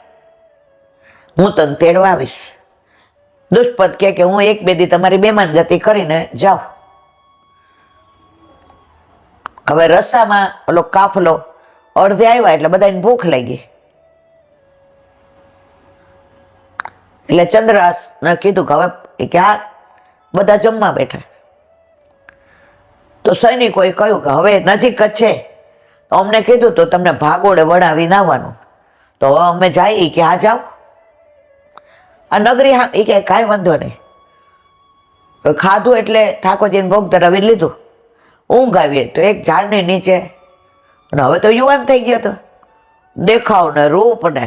હું તને તેડવા આવીશ. દુષ્ટપદ કે હું 1-2 દી તમારી મહેમાન ગતિ કરીને જાઉં. હવે રસ્તામાં ઓલો કાફલો અડધે આવ્યા એટલે બધાને ભૂખ લાગી. એટલે ચંદ્રહાસ ને કીધું કે હવે કે બધા જમવા બેઠા. તો સૈનિકોએ કહ્યું કે હવે નજીક જ છે, તો અમને કીધું તો તમને ભાગોળે વડાવી નાવાનું, તો હવે અમે જઈએ. કે હા જાઓ. આ નગરી હા. એ કે કાંઈ વાંધો નહીં. ખાધું એટલે ઠાકોરજીને ભોગ ધરાવી લીધું. ઊંઘ આવી તો એક ઝાડની નીચે. અને હવે તો યુવાન થઈ ગયો હતો, દેખાવ ને રૂપ ને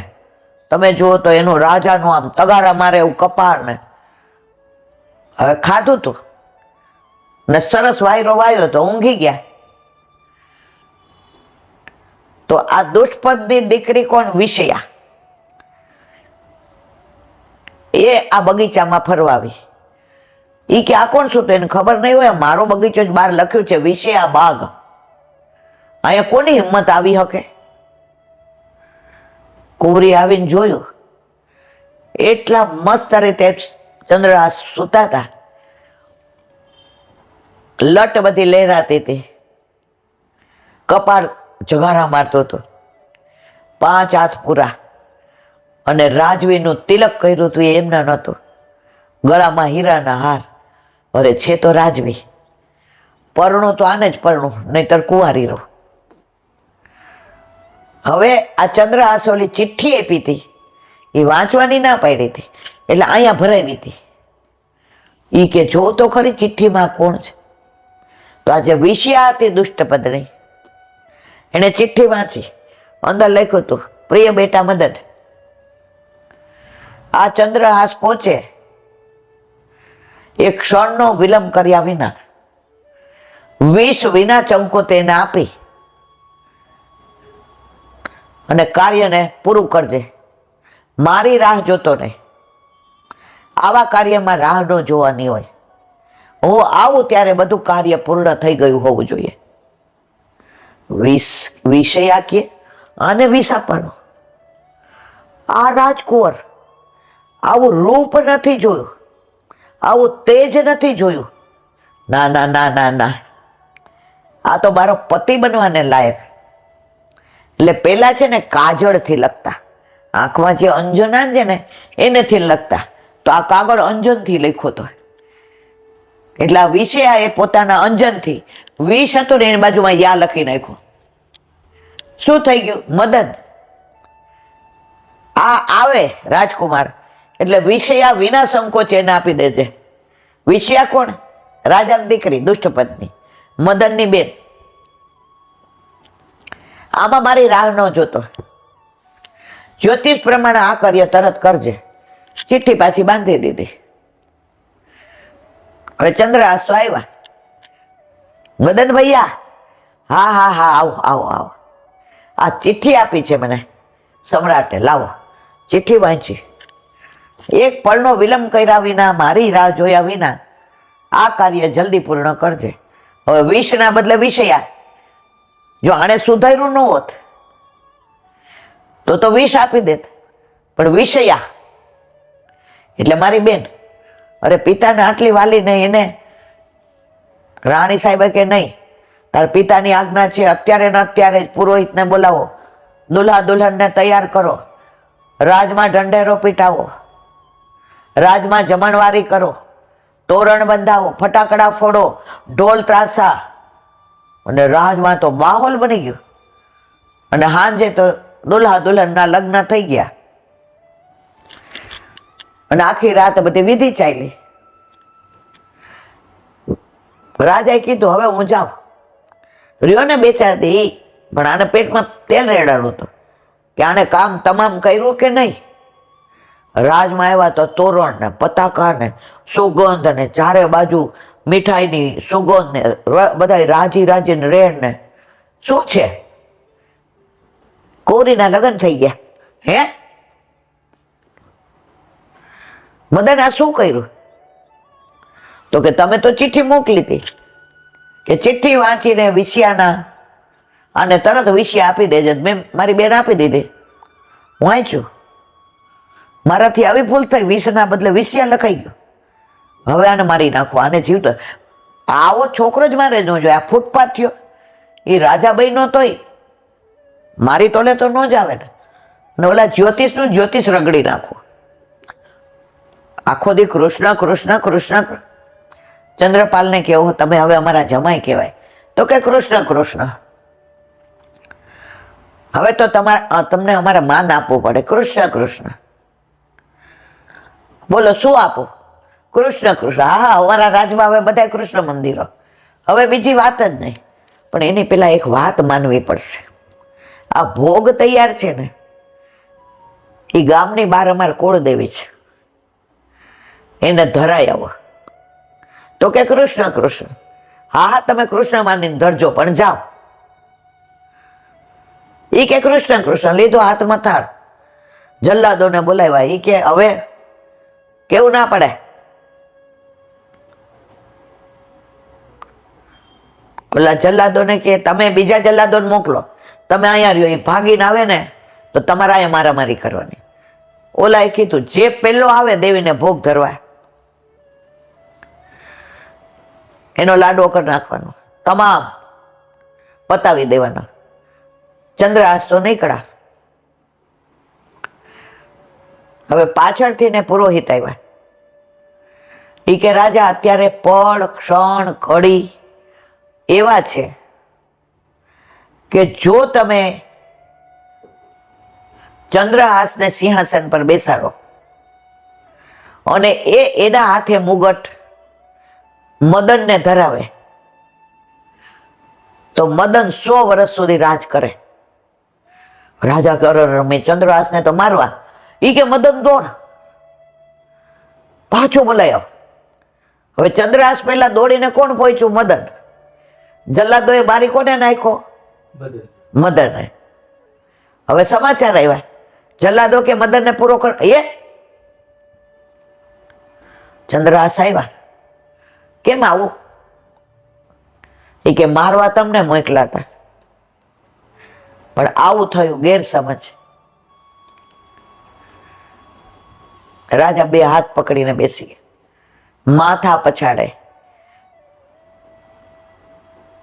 તમે જુઓ તો એનું રાજાનું આમ તગારા મારે એવું કપાળ ને. હવે ખાધું તું ને સરસ વાયરો વાયો તો ઊંઘી ગયા. તો આ દુષ્ટપદની દીકરી કોણ? વિષયા. એ આ બગીચામાં ફરવા આવી. એ કે આ કોણ? શું? તો એને ખબર નહીં હોય, મારો બગીચો જ બહાર લખ્યું છે વિષયા બાગ. અહીંયા કોની હિંમત આવી શકે? કુંવરી આવીને જોયું, એટલા મસ્ત રીતે ચંદ્રહાસ સૂતા હતા, લટ બધી લહેરાતી હતી, કપાળ જગારા મારતો હતો, 5 હાથ પૂરા, અને રાજવીનું તિલક કર્યું હતું એ એમના નહોતું, ગળામાં હીરાના હાર. અરે છે તો રાજવી, પરણું તો આને જ પરણું, નહીતર કુંવારી રહું. હવે આ ચંદ્રહાસ ઓલી ચિઠ્ઠી આપી હતી, એ વાંચવાની ના પાડી હતી, એટલે અહીંયા ભરાવી હતી. એ કે જો તો ખરી ચિઠ્ઠીમાં કોણ છે. તો આ જે વિષયા હતી દુષ્ટપદની, એને ચિઠ્ઠી વાંચી, અંદર લખ્યું હતું, પ્રિય બેટા મદન, આ ચંદ્રહાસ પહોંચે એક ક્ષણનો વિલંબ કર્યા વિના 20 વિના ચંકો તેને આપી અને કાર્યને પૂરું કરજે. મારી રાહ જોતો નહીં, આવા કાર્યમાં રાહ ન જોવાની હોય. હું આવું ત્યારે બધું કાર્ય પૂર્ણ થઈ ગયું હોવું જોઈએ. વિષય આખીએ અને વિષ આપવાનો. આ રાજકુંવર આવું રૂપ નથી જોયું, આવું તેજ નથી જોયું. ના ના ના ના ના, આ તો મારો પતિ બનવાને લાયક. એટલે પેલા છે ને કાજળથી લખતા, આંખમાં જે અંજન છે ને એનેથી લખતા, તો આ કાગળ અંજનથી લખ્યો હતો. એટલે આ વિષયા એ પોતાના અંજનથી, વિષ હતું ને એની બાજુમાં યા લખી નાખ્યું. શું થઈ ગયું? મદન આ આવે રાજકુમાર એટલે વિષયા વિના સંકોચે એને આપી દેજે. વિષયા કોણ? રાજાની દીકરી, દુષ્ટપત્ની, મદનની બેન. આમાં મારી રાહ ન જોતો, જ્યોતિષ પ્રમાણે આ કાર્ય તરત કરજે. ચિઠ્ઠી પાછી બાંધી દીધી. હવે ચંદ્રહાસ આવ્યા. મદન ભૈયા, હા હા હા, આવો આવો આવો, આ ચિઠ્ઠી આપી છે મને સમ્રાટે, લાવો. ચિઠ્ઠી વાંચી. એક પળનો વિલંબ કર્યા વિના, મારી રાહ જોયા વિના આ કાર્ય જલ્દી પૂર્ણ કરજે. હવે વિષના બદલે વિષયા. જો આને સુધાર્યું ન હોત તો વિષ આપી દેત, પણ વિષયા એટલે મારી બેન. અરે પિતાને આટલી વાલી નહીં, એને રાણી સાહેબે કે નહીં, તાર પિતાની આજ્ઞા છે, અત્યારે ને અત્યારે જ પુરોહિતને બોલાવો, દુલ્હા દુલ્હનને તૈયાર કરો, રાજમાં ઢંઢેરો પીટાવો, રાજમાં જમણવારી કરો, તોરણ બંધાવો, ફટાકડા ફોડો, ઢોલ ત્રાસા, અને રાજમાં તો માહોલ બની ગયો. અને હાંજે તો દુલ્હા દુલ્હનના લગ્ન થઈ ગયા, અને આખી રાત બધી વિધિ ચાલી. રાજાએ કીધું હવે હું જાઉં. રહ્યો ને 2-4 દી, પણ આને પેટમાં તેલ રેડાણું હતું કે આને કામ તમામ કર્યું કે નહીં. રાજમાં આવ્યા તો તોરણ ને પતાકા ને સુગંધ ને ચારે બાજુ મીઠાઈની સુગંધ ને બધા રાજી રાજી ને રેણ ને. શું છે? કુંવરીના લગ્ન થઈ ગયા. હે મદન, આ શું કર્યું? તો કે તમે તો ચિઠ્ઠી મોકલી હતી કે ચિઠ્ઠી વાંચીને વિષયાના અને તરત વિષય આપી દેજે. મેં મારી બેન આપી દીધી, વાંચ્યું, મારાથી આવી ભૂલ થઈ, વિષના બદલે વિષયા લખાઈ ગયું. હવે આને મારી નાખો, આને જીવતો. આવો છોકરો જ મારે ન જોઈએ. આ ફૂટપાથ થયો, એ રાજાબાઈ નો તોય મારી તોલે તો ન જ આવે ને ઓલા જ્યોતિષનું જ્યોતિષ રગડી નાખો. આખો દી કૃષ્ણ કૃષ્ણ કૃષ્ણ. ચંદ્રપાલને કેવું તમે હવે અમારા જમાઈ કહેવાય, તો કે કૃષ્ણ કૃષ્ણ. હવે તો તમને અમારે માન આપવું પડે, કૃષ્ણ કૃષ્ણ. બોલો શું આપો? કૃષ્ણ કૃષ્ણ. હા હા, અમારા રાજમાં હવે બધા કૃષ્ણ મંદિરો, હવે બીજી વાત જ નહીં. પણ એની પેલા એક વાત માનવી પડશે. આ ભોગ તૈયાર છે ને, એ ગામની બહાર અમારે કુળદેવી છે, એને ધરાઈ આવો. તો કે કૃષ્ણ કૃષ્ણ. હા હા, તમે કૃષ્ણ માનીને ધરજો, પણ જાઓ. એ કે કૃષ્ણ કૃષ્ણ. લીધો હાથમાં થાળ, જલ્લાદોને બોલાવ્યા. એ કે હવે કેવું ના પડે. ઓલા જલ્લાદોને કે તમે બીજા જલ્લાદોને મોકલો, તમે અહીંયા રહ્યો. એ ભાગીને આવે ને તો તમારા એ મારામારી કરવાની. ઓલાએ કીધું જે પેલો આવે દેવીને ભોગ ધરવા એનો લાડવો કરી નાખવાનો, તમામ પતાવી દેવાના. ચંદ્રહાસ તો નીકળ્યા. હવે પાછળથી ને પુરોહિત આવ્યા. ઈ કે રાજા અત્યારે પળ ક્ષણ ઘડી એવા છે કે જો તમે ચંદ્રહાસને સિંહાસન પર બેસાડો અને એના હાથે મુગટ મદનને ધરાવે તો મદન 100 વર્ષ સુધી રાજ કરે. રાજા કરે મેં ચંદ્રહાસને તો મારવા. ઈ કે મદન દોડ, પાછો બોલાયો. હવે ચંદ્રહાસ પહેલા દોડીને કોણ પહોંચ્યું? મદન. જલ્લાદોએ બારી કોને નાખ્યો? મદનને. હવે સમાચાર આવ્યા, જલ્લાદો કે મદનને પૂરો કર. ચંદ્રહાસ આવ્યા, કેમ આવું? એ કે મારવા તમને મોકલા હતા, પણ આવું થયું, ગેરસમજ. રાજા બે હાથ પકડીને બેસી, માથા પછાડે.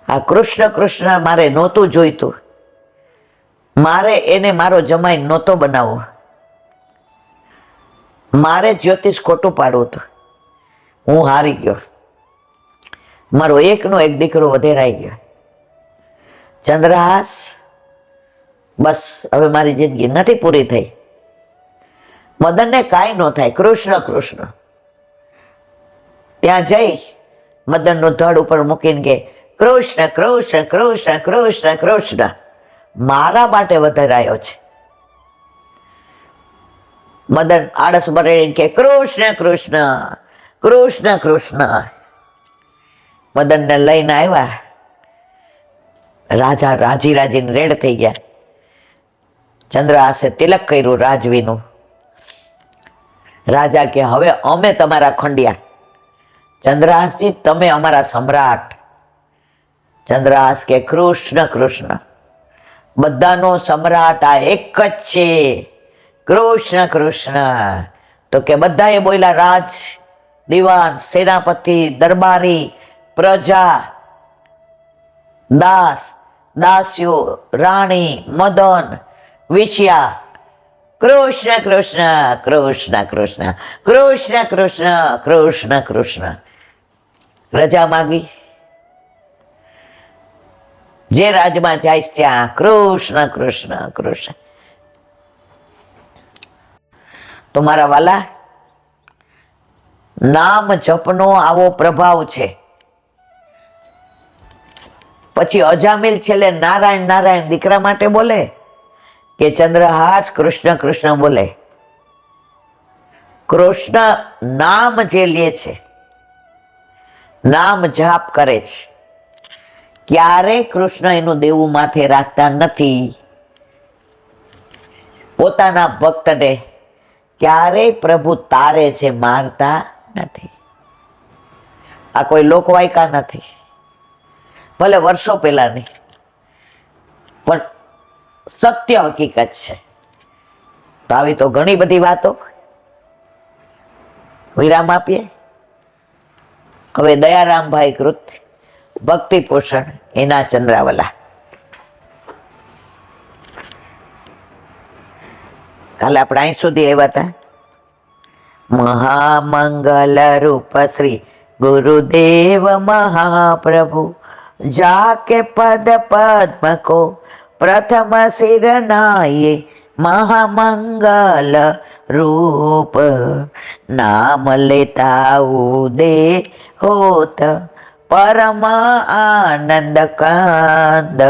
આ કૃષ્ણ કૃષ્ણ મારે નહોતું જોઈતું, મારે એને મારો જમાઈ નહોતો બનાવવો, મારે જ્યોતિષ ખોટું પાડવું હતું. હું હારી ગયો, મારો એકનો એક દીકરો વધેરાઈ ગયો. ચંદ્રહાસ, બસ હવે મારી જિંદગી નથી પૂરી થઈ. મદનને કાંઈ ન થાય, કૃષ્ણ કૃષ્ણ. ત્યાં જઈ મદનનું ધડ ઉપર મૂકીને કે કૃષ્ણ કૃષ્ણ કૃષ્ણ કૃષ્ણ કૃષ્ણ, મારા માટે વધેરાયો છે. મદન આળસ ભરીને કે કૃષ્ણ કૃષ્ણ કૃષ્ણ કૃષ્ણ. મદનને લઈને આવ્યા. રાજા રાજી રાજીને રેડ થઈ ગયા. ચંદ્રહાસે તિલક કર્યું રાજવીનું. રાજા કે હવે અમે તમારા ખંડિયા. ચંદ્રહાસજી તમે અમારા સમ્રાટ. ચંદ્રહાસ કે કૃષ્ણ કૃષ્ણ, બધાનો સમ્રાટ આ એક જ છે, કૃષ્ણ કૃષ્ણ. તો કે બધાએ બોલ્યા રાજ, દિવાન, સેનાપતિ, દરબારી, પ્રજા, દાસ, દાસીઓ, રાણી, મદન, વિષ્યા, કૃષ્ણ કૃષ્ણ કૃષ્ણ કૃષ્ણ કૃષ્ણ કૃષ્ણ કૃષ્ણ કૃષ્ણ. રજા માગી. જે રાજમાં જાય ત્યાં કૃષ્ણ કૃષ્ણ કૃષ્ણ. તો મારા વાલા, નામ જપનો આવો પ્રભાવ છે. પછી અજામિલ છેલ્લે નારાયણ નારાયણ દીકરા માટે બોલે કે ચંદ્રહાસ કૃષ્ણ કૃષ્ણ બોલે? કૃષ્ણ નામ જે લે છે, નામ જાપ કરે છે, ક્યારે કૃષ્ણ એનું દેવું માથે રાખતા નથી. પોતાના ભક્તને ક્યારેય પ્રભુ તારે છે, મારતા નથી. આ કોઈ લોકવાયકા નથી, ભલે વર્ષો પહેલાની, પણ સત્ય હકીકત છે. તો આવી તો ઘણી બધી વાતો. વિરામ આપીએ. હવે દયારામભાઈ કૃત ભક્તિ પોષણ એના ચંદ્રાવલા. કાલે આપણે અહીં સુધી આવ્યા હતા. મહામંગલ રૂપ શ્રી ગુરુદેવ મહાપ્રભુ, જાકે પદ પદ્મ કો પ્રથમ સિર નાये, મહામંગલ રૂપ નામ લેતા ઉદે હોત પરમ આનંદ કાંદ.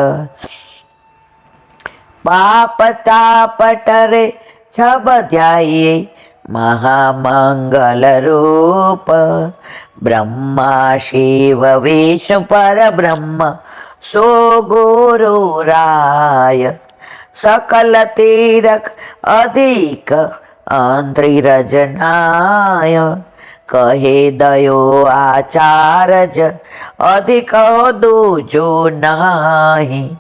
પાપ તાપ ટરે છબ ધ્યાયે, મહામંગલ રૂપ બ્રહ્મા શિવ વિષ્ણુ પર બ્રહ્મ સો ગુરુ રાય. સકલ તીરક અધિક અંત્રિરજનાય, કહે દયો આચારજ અધિક દૂજો નાહી.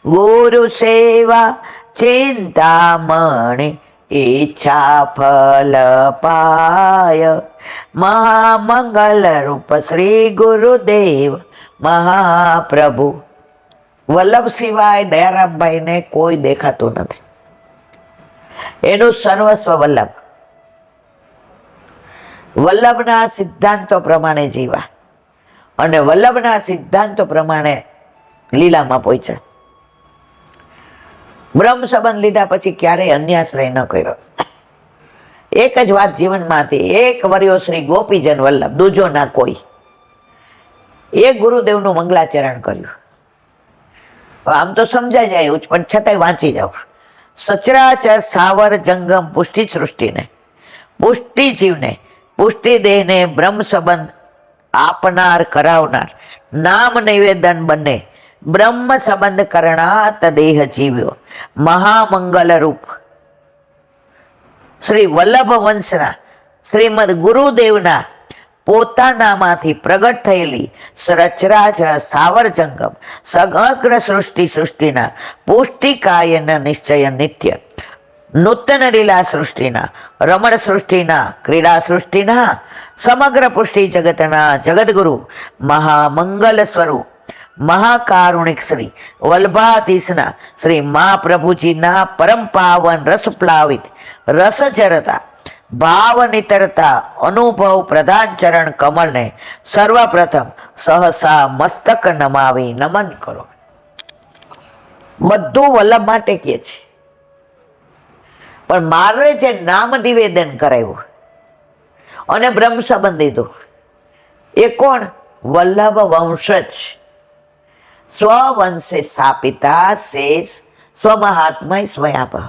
ગુરુ સેવા ચિંતામણી ઈચ્છા ફલ પાય. મહામંગલ રૂપ શ્રી ગુરુદેવ મહાપ્રભુ. વલ્લભ સિવાય દયારામભાઈને કોઈ દેખાતું નથી. એનું સર્વસ્વ વલ્લભ. વલ્લભના સિદ્ધાંતો પ્રમાણે જીવા અને વલ્લભના સિદ્ધાંતો પ્રમાણે લીલામાં પહોંચ્યા. બ્રહ્મ સંબંધ લીધા પછી ક્યારેય અન્યાશ્રય ન કર્યો. એક જ વાત જીવનમાં હતી, એક વર્યો શ્રી ગોપીજન વલ્લભ, દૂજો ના કોઈ. એ ગુરુદેવનું મંગલાચરણ કર્યું. આમ તો સમજાઈ જાય પણ છતાંય વાંચી જાવ. સચરાચર સાવર જંગમ પુષ્ટિ સૃષ્ટિને, પુષ્ટિ જીવને, પુષ્ટિ દેહને બ્રહ્મ સંબંધ આપનાર કરાવનાર, નામ નિવેદન બને બ્રહ્મ સંબંધ કરણાત દેહ જીવ્યો. મહામંગલ રૂપ શ્રી વલ્લભ વંશના શ્રીમદ ગુરુદેવના પોતાનામાંથી પ્રગટ થયેલી સરચરાચર સ્થાવર જંગમ સમગ્ર સૃષ્ટિના પુષ્ટિકાયના નિશ્ચય નિત્ય નૂતન લીલા સૃષ્ટિના, રમણ સૃષ્ટિના, ક્રીડા સૃષ્ટિના, સમગ્ર પુષ્ટિ જગતના જગદગુરુ મહામંગલ સ્વરૂપ મહાકારુણિક શ્રી વલ્ભાધીશના શ્રી મહાપ્રભુજીના પરમ પાવન રસ પ્લાવિત રસ ચરતા ભાવ નિતરતા અનુભવ પ્રધાન ચરણ કમળને સર્વપ્રથમ સહસા મસ્તક નમાવી નમન કરો. બધું વલ્લભ માટે કે છે, પણ મારે જે નામ નિવેદન કરાવ્યું અને બ્રહ્મ સંબંધ દીધો એ કોણ? વલ્લભ વંશજ. સ્વવંશે સ્થાપિતા શેષ સ્વમહાત્મય સ્વયાપહ.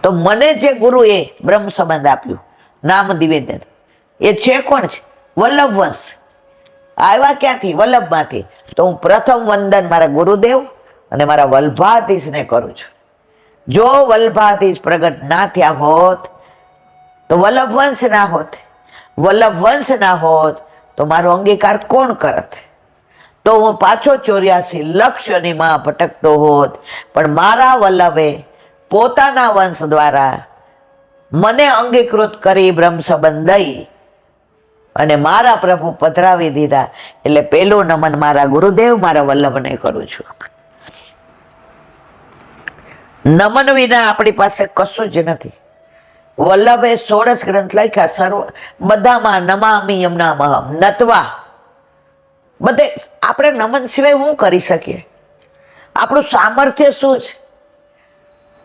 તો મને જે ગુરુએ બ્રહ્મ સંબંધ આપ્યું, નામ નિવેદન, એ છે કોણ? છે વલ્લભ વંશ. આવ્યા ક્યાંથી? વલ્લભમાંથી. તો હું પ્રથમ વંદન મારા ગુરુદેવ અને મારા વલ્ભાધીશને કરું છું. જો વલ્ભાધીશ પ્રગટ ના થયા હોત તો વલ્લભ વંશ ના હોત. વલ્લભ વંશ ના હોત તો મારો અંગીકાર કોણ કરત? તો હું પાછો 84 લક્ષની માં ભટકતો હોત. પણ મારા વલ્લભે પોતાના વંશ દ્વારા મને અંગીકૃત કરી બ્રહ્મ સંબંધ દઈ અને મારા પ્રભુ પધરાવી દીધા. એટલે પેલું નમન મારા ગુરુદેવ મારા વલ્લભને કરું છું. નમન વિના આપણી પાસે કશું જ નથી. વલ્લભે 16 ગ્રંથ લખ્યા, સર્વ બધામાં નમામિ યમનામહમ નત્વા. બધે આપણે નમન સિવાય શું કરી શકીએ? આપણું સામર્થ્ય શું છે?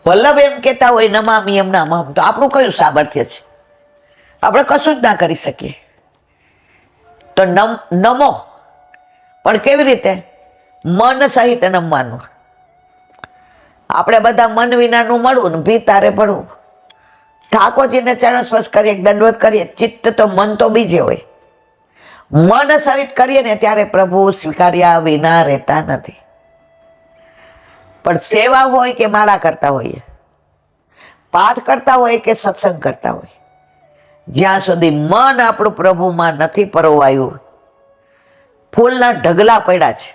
વલ્લભ એમ કહેતા હોય નમામિ યમનામહમ, તો આપણું કયું સામર્થ્ય છે? આપણે કશું જ ના કરી શકીએ. તો નમો પણ કેવી રીતે? મન સહિત નમવાનું. આપણે બધા મન વિનાનું મળવું ને ભી તારે પડવું. ઠાકોરજીને ચરણ સ્પર્શ કરીએ, દંડવત કરીએ, ચિત્ત તો મન તો બીજે હોય. મન સહિત કરીએ ને ત્યારે પ્રભુ સ્વીકાર્યા વિના રહેતા નથી. પણ સેવા હોય કે માળા કરતા હોઈએ, પાઠ કરતા હોય કે સત્સંગ કરતા હોય, જ્યાં સુધી મન આપણું પ્રભુમાં નથી પરોવાયું, ફૂલના ઢગલા પડ્યા છે,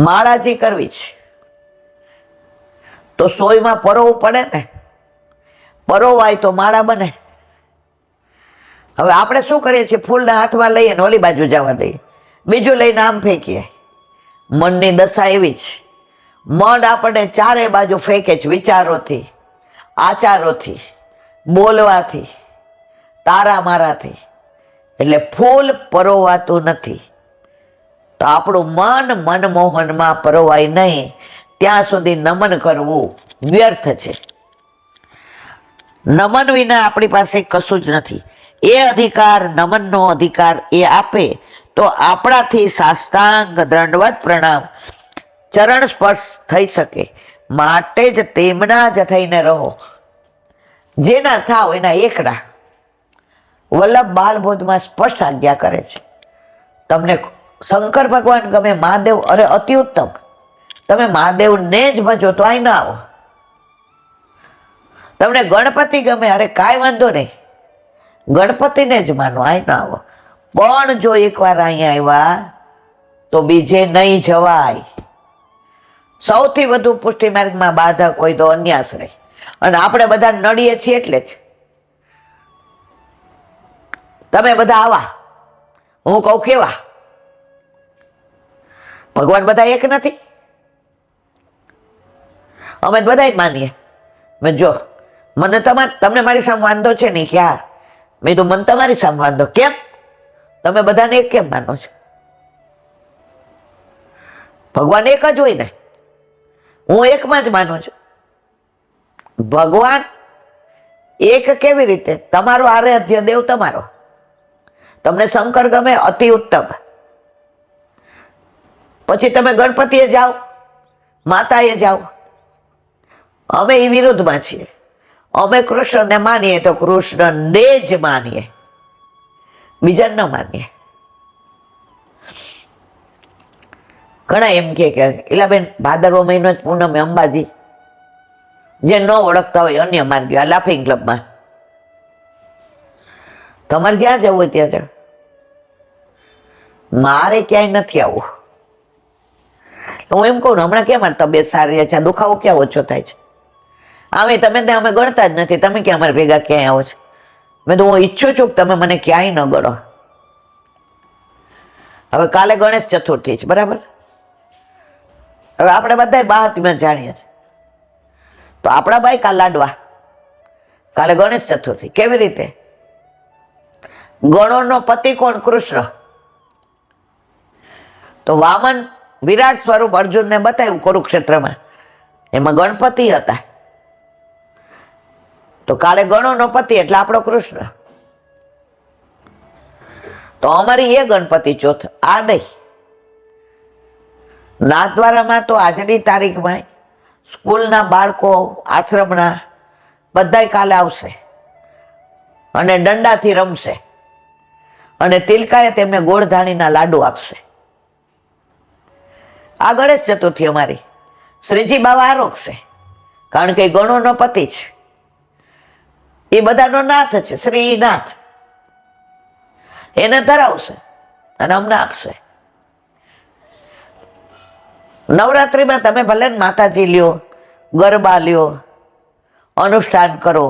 માળાજી કરવી છે તો સોયમાં પરોવવું પડે ને. પરોવાય તો માળા બને. હવે આપણે શું કરીએ છીએ? ફૂલના હાથમાં લઈએ ને ઓલી બાજુ જવા દઈએ, બીજું લઈને આમ ફેંકીએ. મનની દશા એવી છે. મન આપણને ચારે બાજુ ફેંકે છે, વિચારોથી, આચારોથી, બોલવાથી, તારા મારાથી. એટલે ફૂલ પરોવાતું નથી. તો આપણું મન મનમોહનમાં પરોવાય નહીં ત્યાં સુધી નમન કરવું વ્યર્થ છે. નમન વિના આપણી પાસે કશું જ નથી. એ અધિકાર, નમનનો અધિકાર એ આપે તો આપણાથી સાષ્ટાંગ દંડવત પ્રણામ ચરણ સ્પર્શ થઈ શકે. માટે જ તેમના જ થઈને રહો, જેના થાવ એના એકડા. વલ્લભ બાલબોધમાં સ્પષ્ટ આજ્ઞા કરે છે. તમને શંકર ભગવાન ગમે, મહાદેવ, અરે અતિ ઉત્તમ. તમે મહાદેવને જ ભજો તો અહીં ના આવો. તમને ગણપતિ ગમે, અરે કાંઈ વાંધો નહીં, ગણપતિને જ માનો, અહીં ના આવો. પણ જો એકવાર અહીંયા આવ્યા તો બીજે નહીં જવાય. સૌથી વધુ પુષ્ટિ માર્ગમાં બાધક હોય તો અન્યાશ્રય. અને આપણે બધા નડીએ છીએ એટલે જ. તમે બધા આવા, હું કહું કેવા? ભગવાન બધા એક નથી? અમે બધા માનીએ. જો મને તમને મારી સામે વાંધો છે નહીં ક્યાં? મેં તો મને તમારી સામે વાંધો કેમ? તમે બધાને એક કેમ માનો છો? ભગવાન એક જ હોય ને. હું એકમાં જ માનું છું. ભગવાન એક કેવી રીતે? તમારો આરાધ્ય દેવ તમારો. તમને શંકર ગમે, અતિ ઉત્તમ. પછી તમે ગણપતિએ જાઓ, માતાએ જાઓ. અમે એ વિરુદ્ધમાં છીએ. અમે કૃષ્ણને માનીએ તો કૃષ્ણને જ માનીએ, બીજા ન માનીએ. ઘણા એમ કે એલાબેન ભાદરવો મહિનો જ પૂનમે અંબાજી, જે ન ઓળખતા હોય અન્ય માર્ગીઓ આ લાફિંગ ક્લબમાં. તમારે જ્યાં જવું હોય ત્યાં જાવ. મારે ક્યાંય નથી આવવું. હું એમ કહું ને, હમણાં કેમ મારી તબિયત સારી છે, દુખાવો ક્યાં ઓછો થાય છે? અમે અમે ગણતા જ નથી. તમે ક્યાં અમારે ભેગા ક્યાંય આવો છો? મેં તો હું ઈચ્છું છું કે તમે મને ક્યાંય ન ગણો. હવે કાલે ગણેશ ચતુર્થી છે, બરાબર? હવે આપણે બધા બાહતમાં જાણીએ છીએ. તો આપણા ભાઈ કાલ લાડવા, કાલે ગણેશ ચતુર્થી. કેવી રીતે? ગણોનો પતિ કોણ? કૃષ્ણ. તો વામન વિરાટ સ્વરૂપ અર્જુનને બતાવ્યું કુરુક્ષેત્રમાં, એમાં ગણપતિ હતા. તો કાલે ગણોનો પતિ એટલે આપણો કૃષ્ણ. તો અમારી એ ગણપતિ ચોથ, આ નહીં. નાથદ્વારામાં તો આજની તારીખમાં સ્કૂલના બાળકો, આશ્રમના બધાય કાલે આવશે અને દંડાથી રમશે અને તિલકાએ તેમને ગોળધાણીના લાડુ આપશે. આ ગણેશ ચતુર્થી અમારી. શ્રીજી બાવા આરોગશે, કારણ કે ગણોનો પતિ છે. એ બધાનો નાથ છે, શ્રીનાથ. એને ધરાવશે અને અમને આપશે. નવરાત્રિમાં તમે ભલે માતાજી લ્યો, ગરબા લ્યો, અનુષ્ઠાન કરો,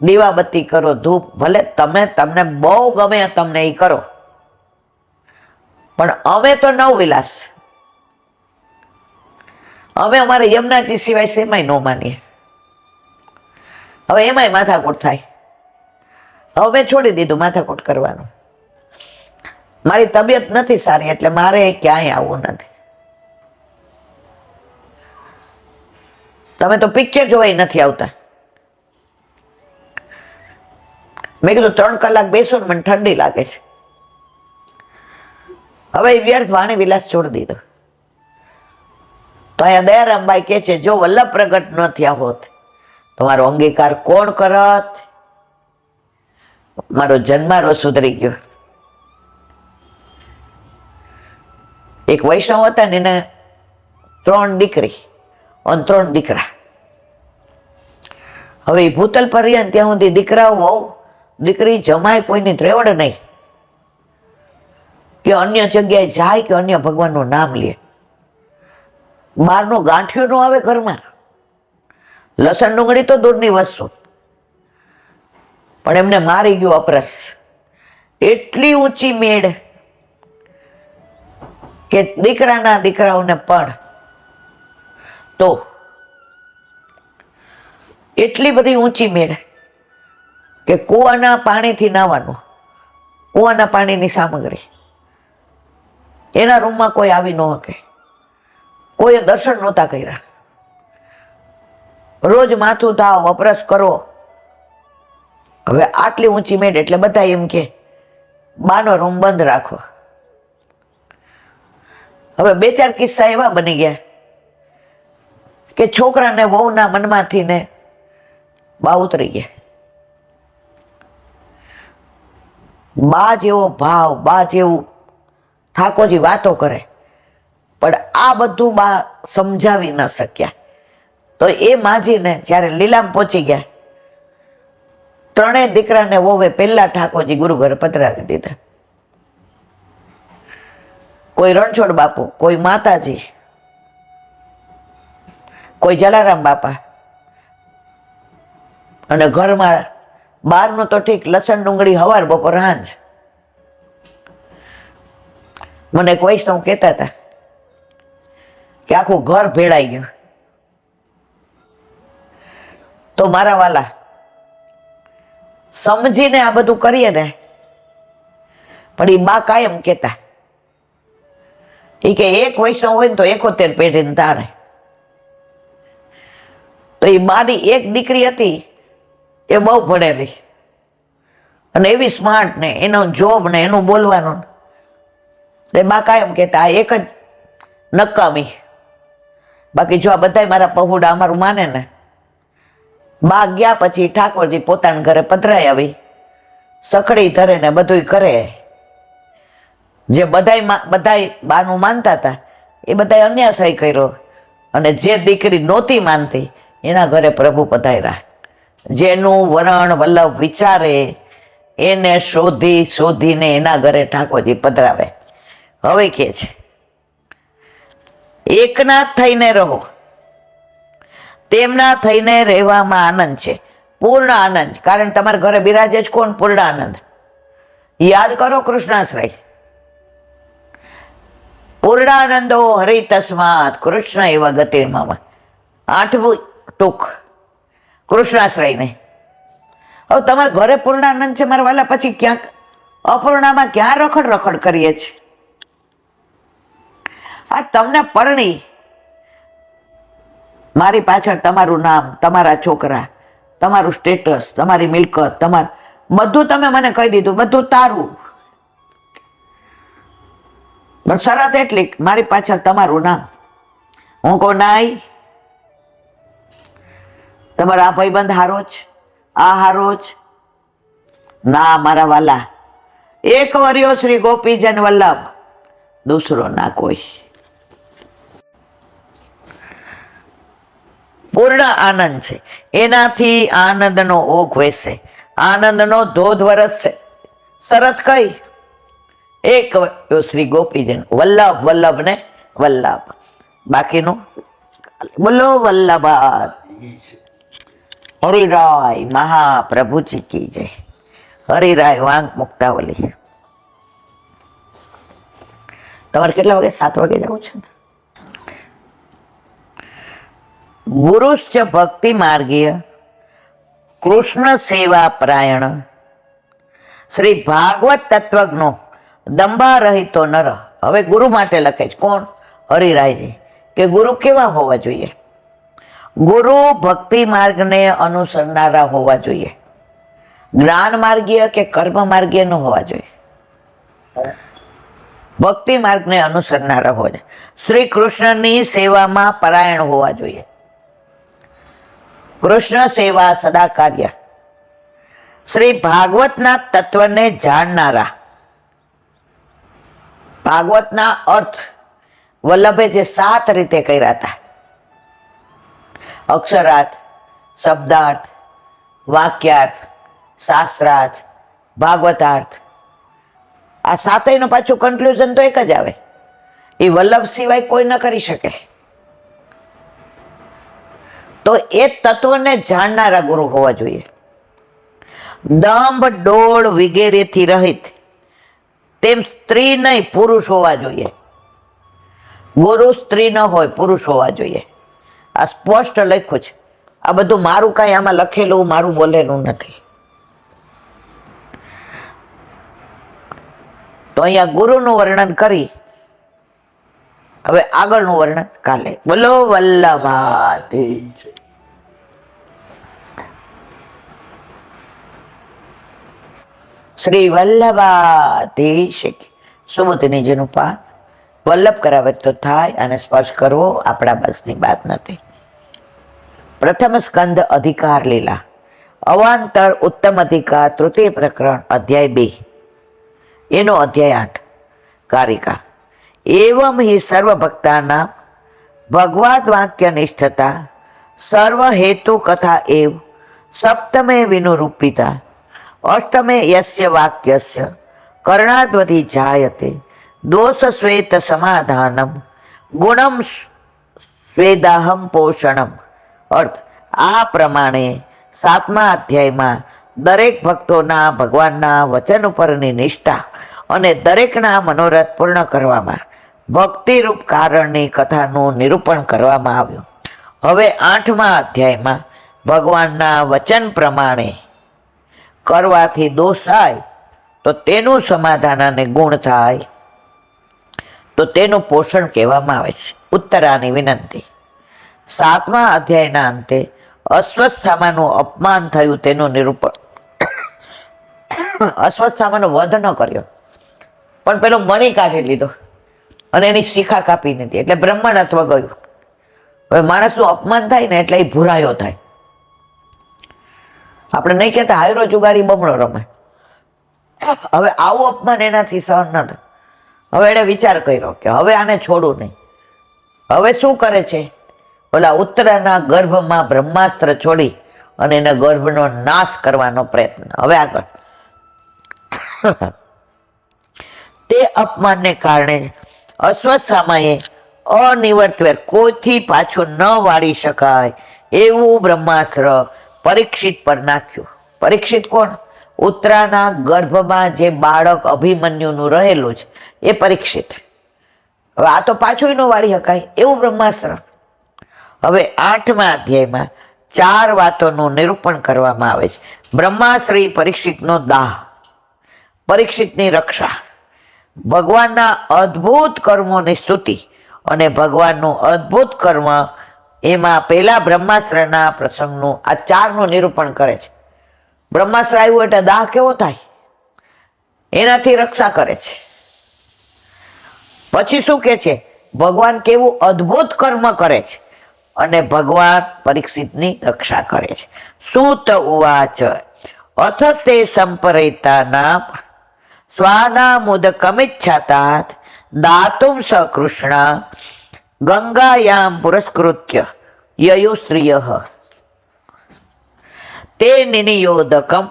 દીવાબત્તી કરો, ધૂપ, ભલે તમને બહુ ગમે તમને એ કરો, પણ અમે તો નવ વિલાસ. અમે અમારે યમુનાજી સિવાય સેમાય ન માનીએ. હવે એમાંય માથાકૂટ થાય. હવે મેં છોડી દીધું માથાકૂટ કરવાનું. મારી તબિયત નથી સારી એટલે મારે ક્યાંય આવવું નથી. તમે તો પિક્ચર જોવાય નથી આવતા. મેં કીધું 3 કલાક બેસો ને મને ઠંડી લાગે છે. હવે વ્યર્થ વાણી વિલાસ છોડી દીધો. તો અહીંયા દયારામભાઈ કે છે, જો વલ્લભ પ્રગટ ન થયા હોત તો મારો અંગીકાર કોણ કરત? મારો જન્મારો સુધરી ગયો. એક વૈષ્ણવ હતા ને, એને 3 દીકરી અને 3 દીકરા. હવે એ ભૂતલ પર રહ્યા ને ત્યાં સુધી દીકરાઓ વહુ દીકરી જમાય કોઈની ત્રેવડ નહીં કે અન્ય જગ્યાએ જાય કે અન્ય ભગવાનનું નામ લે. બહારનો ગાંઠિયો નો આવે ઘરમાં. લસણ ડુંગળી તો દૂરની વસ્તુ, પણ એમને મારી ગયો અપરસ. એટલી ઊંચી મેળ કે દીકરાઓને પણ તો એટલી બધી ઊંચી મેળ કે કૂવાના પાણીથી નાવાનું, કૂવાના પાણીની સામગ્રી એના રૂમમાં કોઈ આવી ન શકે. કોઈએ દર્શન નહોતા કર્યા. રોજ માથું ધાવ, વપરાશ કરો. હવે આટલી ઊંચી મેળ એટલે બધા એમ કે બાનો રૂમ બંધ રાખો. હવે 2-4 કિસ્સા એવા બની ગયા કે છોકરાને વહુના મનમાંથી ને બા ઉતરી ગયા. બા જેવો ભાવ, બા જેવું ઠાકોરજી વાતો કરે, પણ આ બધું બા સમજાવી ન શક્યા. તો એ માજીને જ્યારે લીલામ પહોંચી ગયા, 3 દીકરાને વોવે પહેલા ઠાકોરજી ગુરુ ઘરે પધરાવી દીધા. કોઈ રણછોડ બાપુ, કોઈ માતાજી, કોઈ જલારામ બાપા, અને ઘરમાં બહારનું તો ઠીક, લસણ ડુંગળી હવાર બપોર સાંજ. મને એક વૈષ્ણવ કહેતા હતા કે આખું ઘર ભેળાઈ ગયું. તો મારા વાલા, સમજીને આ બધું કરીએ ને, પણ એ બા કાયમ કહેતા એ કે એક વૈષ્ણવ હોય ને તો 71 પેઢીને તાણે. તો એ બાની એક દીકરી હતી, એ બહુ ભણેલી અને એવી સ્માર્ટ ને એનો જોબ ને એનું બોલવાનું. એ બા કાયમ કહેતા આ એક જ નકામી, બાકી જો આ બધા મારા પહુડા અમારું માને ને. બા ગયા પછી ઠાકોરજી પોતાના ઘરે પધરાઈ આવી, સકડી ધરે ને બધું કરે. જે બધાય બાનું માનતા હતા એ બધા અન્યાશ્રય કર્યો, અને જે દીકરી નહોતી માનતી એના ઘરે પ્રભુ પધાર્યા. જેનું વરણ વલ્લભ વિચારે એને શોધીને એના ઘરે ઠાકોરજી પધરાવે. હવે કે છે એકના થઈને રહો, તેમના થઈને રહેવામાં આનંદ છે, પૂર્ણ આનંદ. કારણ તમારા ઘરે બિરાજે જ કોણ? પૂર્ણ આનંદ. યાદ કરો કૃષ્ણાશ્રય. પૂર્ણાનંદો હરિ તસ્માત કૃષ્ણ એવા ગતિર્મમ. 8મું ટૂંક કૃષ્ણાશ્રય ને. હવે તમારા ઘરે પૂર્ણાનંદ છે મારા વાલા, પછી ક્યાંક અપૂર્ણામાં ક્યાં રખડ કરીએ છીએ? આ તમને પરણી, મારી પાછળ તમારું નામ, તમારા છોકરા, તમારું સ્ટેટસ, તમારી મિલકત, તમારું બધું તમે મને કહી દીધું, બધું તારું. પણ શરત એટલી, મારી પાછળ તમારું નામ. હું કહું નાઈ, તમારા આ ભાઈબંધ હારો જ, આ હારો જ ના મારા વાલા. એક વર્યો શ્રી ગોપીજન વલ્લભ, દૂસરો ના કોઈ. પૂર્ણ આનંદ છે, એનાથી આનંદનો ઓઘ વહેશે, આનંદનો ધોધ વરસશે. શરત કઈ? એક શ્રી ગોપીજન વલ્લભ, વલ્લભ ને વલ્લભ. બાકીનું બોલો વલ્લભ. હરિરાય મહાપ્રભુજી કી જય. હરિરાય વાંગ મુક્તાવલી. તમારે કેટલા વાગે? 7 વાગે જવું છે ને? ગુરુશ્ચ ભક્તિ માર્ગીય કૃષ્ણ સેવા પરાયણ શ્રી ભાગવત તત્વજ્ઞો દંભા રહિતો નર. હવે ગુરુ માટે લખે છે કોણ? હરિરાયજી. કે ગુરુ કેવા હોવા જોઈએ? ગુરુ ભક્તિ માર્ગને અનુસરનારા હોવા જોઈએ. જ્ઞાન માર્ગીય કે કર્મ માર્ગીય ન હોવા જોઈએ. ભક્તિ માર્ગને અનુસરનારા હોવા જોઈએ. શ્રી કૃષ્ણની સેવામાં પરાયણ હોવા જોઈએ. કૃષ્ણ સેવા સદા કાર્ય. શ્રી ભાગવતના તત્વને જાણનારા. ભાગવતના અર્થ વલ્લભે જે 7 રીતે કર્યા હતા, અક્ષરાર્થ, શબ્દાર્થ, વાક્યાર્થ, શાસ્ત્રાર્થ, ભાગવતાર્થ. આ 7નું પાછું કન્ક્લુઝન તો એક જ આવે, એ વલ્લભ સિવાય કોઈ ન કરી શકે. તો એ તત્વને જાણનારા ગુરુ હોવા જોઈએ. દંભ ડોળ વગેરેથી રહિત, તેમ સ્ત્રી નહીં પુરુષ હોવા જોઈએ. ગુરુ સ્ત્રી ન હોય, પુરુષ હોવા જોઈએ. આ સ્પષ્ટ લખ્યું છે. આ બધું મારું કાંઈ આમાં લખેલું, મારું બોલેલું નથી. તો અહીંયા ગુરુનું વર્ણન કરી, હવે આગળનું વર્ણન કાલે. બોલો વલ્લભાધીશ. શ્રી વલ્લભાધીશ. સુબોધનીજીનું પાન વલ્લભ કરાવે તો થાય, અને સ્પર્શ કરવો આપણા બસની વાત નથી. પ્રથમ સ્કંદ અધિકાર લીલા, અવાંતર ઉત્તમ અધિકાર, તૃતીય પ્રકરણ, અધ્યાય 2, એનો અધ્યાય 8 કારિકા. એવમ હિ સર્વભક્તાના ભગવદ વાક્ય નિષ્ઠતા સર્વ હેતુ કથા એવ સપ્તમે વિનુરૂપિતા અષ્ટમે યસ્ય વાક્યસ્ય કર્ણાદ્વધિ જાયતે દોષ શ્વેત સમાધાનમ ગુણમ સ્વેદાહમ પોષણમ. અર્થ આ પ્રમાણે 7મા અધ્યાયમાં દરેક ભક્તોના ભગવાનના વચન ઉપરની નિષ્ઠા અને દરેકના મનોરથ પૂર્ણ કરવામાં ભક્તિરૂપ કારણની કથાનું નિરૂપણ કરવામાં આવ્યું. હવે 8મા અધ્યાયમાં ભગવાનના વચન પ્રમાણે કરવાથી દોષ થાય તો તેનું સમાધાન અને ગુણ થાય તો તેનું પોષણ કહેવામાં આવે છે. ઉત્તરાની વિનંતી. 7મા અધ્યાયના અંતે અશ્વત્થામાનું અપમાન થયું તેનું નિરૂપણ. અશ્વત્થામાનો વધ ન કર્યો પણ પેલો મણી કાઢી લીધો અને એની શિખા કાપી નથી એટલે બ્રહ્મણત્વ ગયું. હવે માણસનું અપમાન થાય ને એટલે એ ભૂરાયો થાય. આપણે નહીં કહેતા હાયરો જુગારી બમણો રમે. હવે આવું અપમાન એનાથી સહન ન થાય. હવે એણે વિચાર કર્યો કે હવે આને છોડું નહીં. હવે શું કરે છે? ઓલા ઉત્તરાના ગર્ભમાં બ્રહ્માસ્ત્ર છોડી અને એના ગર્ભનો નાશ કરવાનો પ્રયત્ન. હવે આગળ તે અપમાનને કારણે અશ્વત્થામાએ અનિવર્તવેર કોઈથી પાછું ન વાળી શકાય એવું બ્રહ્માસ્ત્ર પરીક્ષિત પર નાખ્યું. પરીક્ષિત કોણ? ઉત્તરાના ગર્ભમાં જે બાળક અભિમન્યુનું રહેલું છે એ પરીક્ષિત. હવે આ તો પાછું ન વાળી શકાય એવું બ્રહ્માસ્ત્ર. હવે 8મા અધ્યાયમાં 4 વાતોનું નિરૂપણ કરવામાં આવે છે. બ્રહ્માશ્રી પરીક્ષિતનો દાહ, પરીક્ષિતની રક્ષા, ભગવાનના અદ્ભુત કર્મોની સ્તુતિ અને ભગવાનનું અદ્ભુત કર્મ, એમાં પહેલા બ્રહ્માસ્ત્રના પ્રસંગનું આ 4નું નિરૂપણ કરે છે. બ્રહ્માસ્ત્ર આવ્યું એટલે દાહ કેવો થાય એનાથી રક્ષા કરે છે. પછી શું કે છે? ભગવાન કેવું અદ્ભુત કર્મ કરે છે અને ભગવાન પરીક્ષિતની રક્ષા કરે છે. સૂત ઉવાચ અથ તે સંપરેતાના સ્વાના મુદકમિચ્છાતાત દાતુમ સ કૃષ્ણ ગંગાયામ પુરસ્કૃત્ય યયુ સ્ત્રિયઃ તે નિનિયોદકમ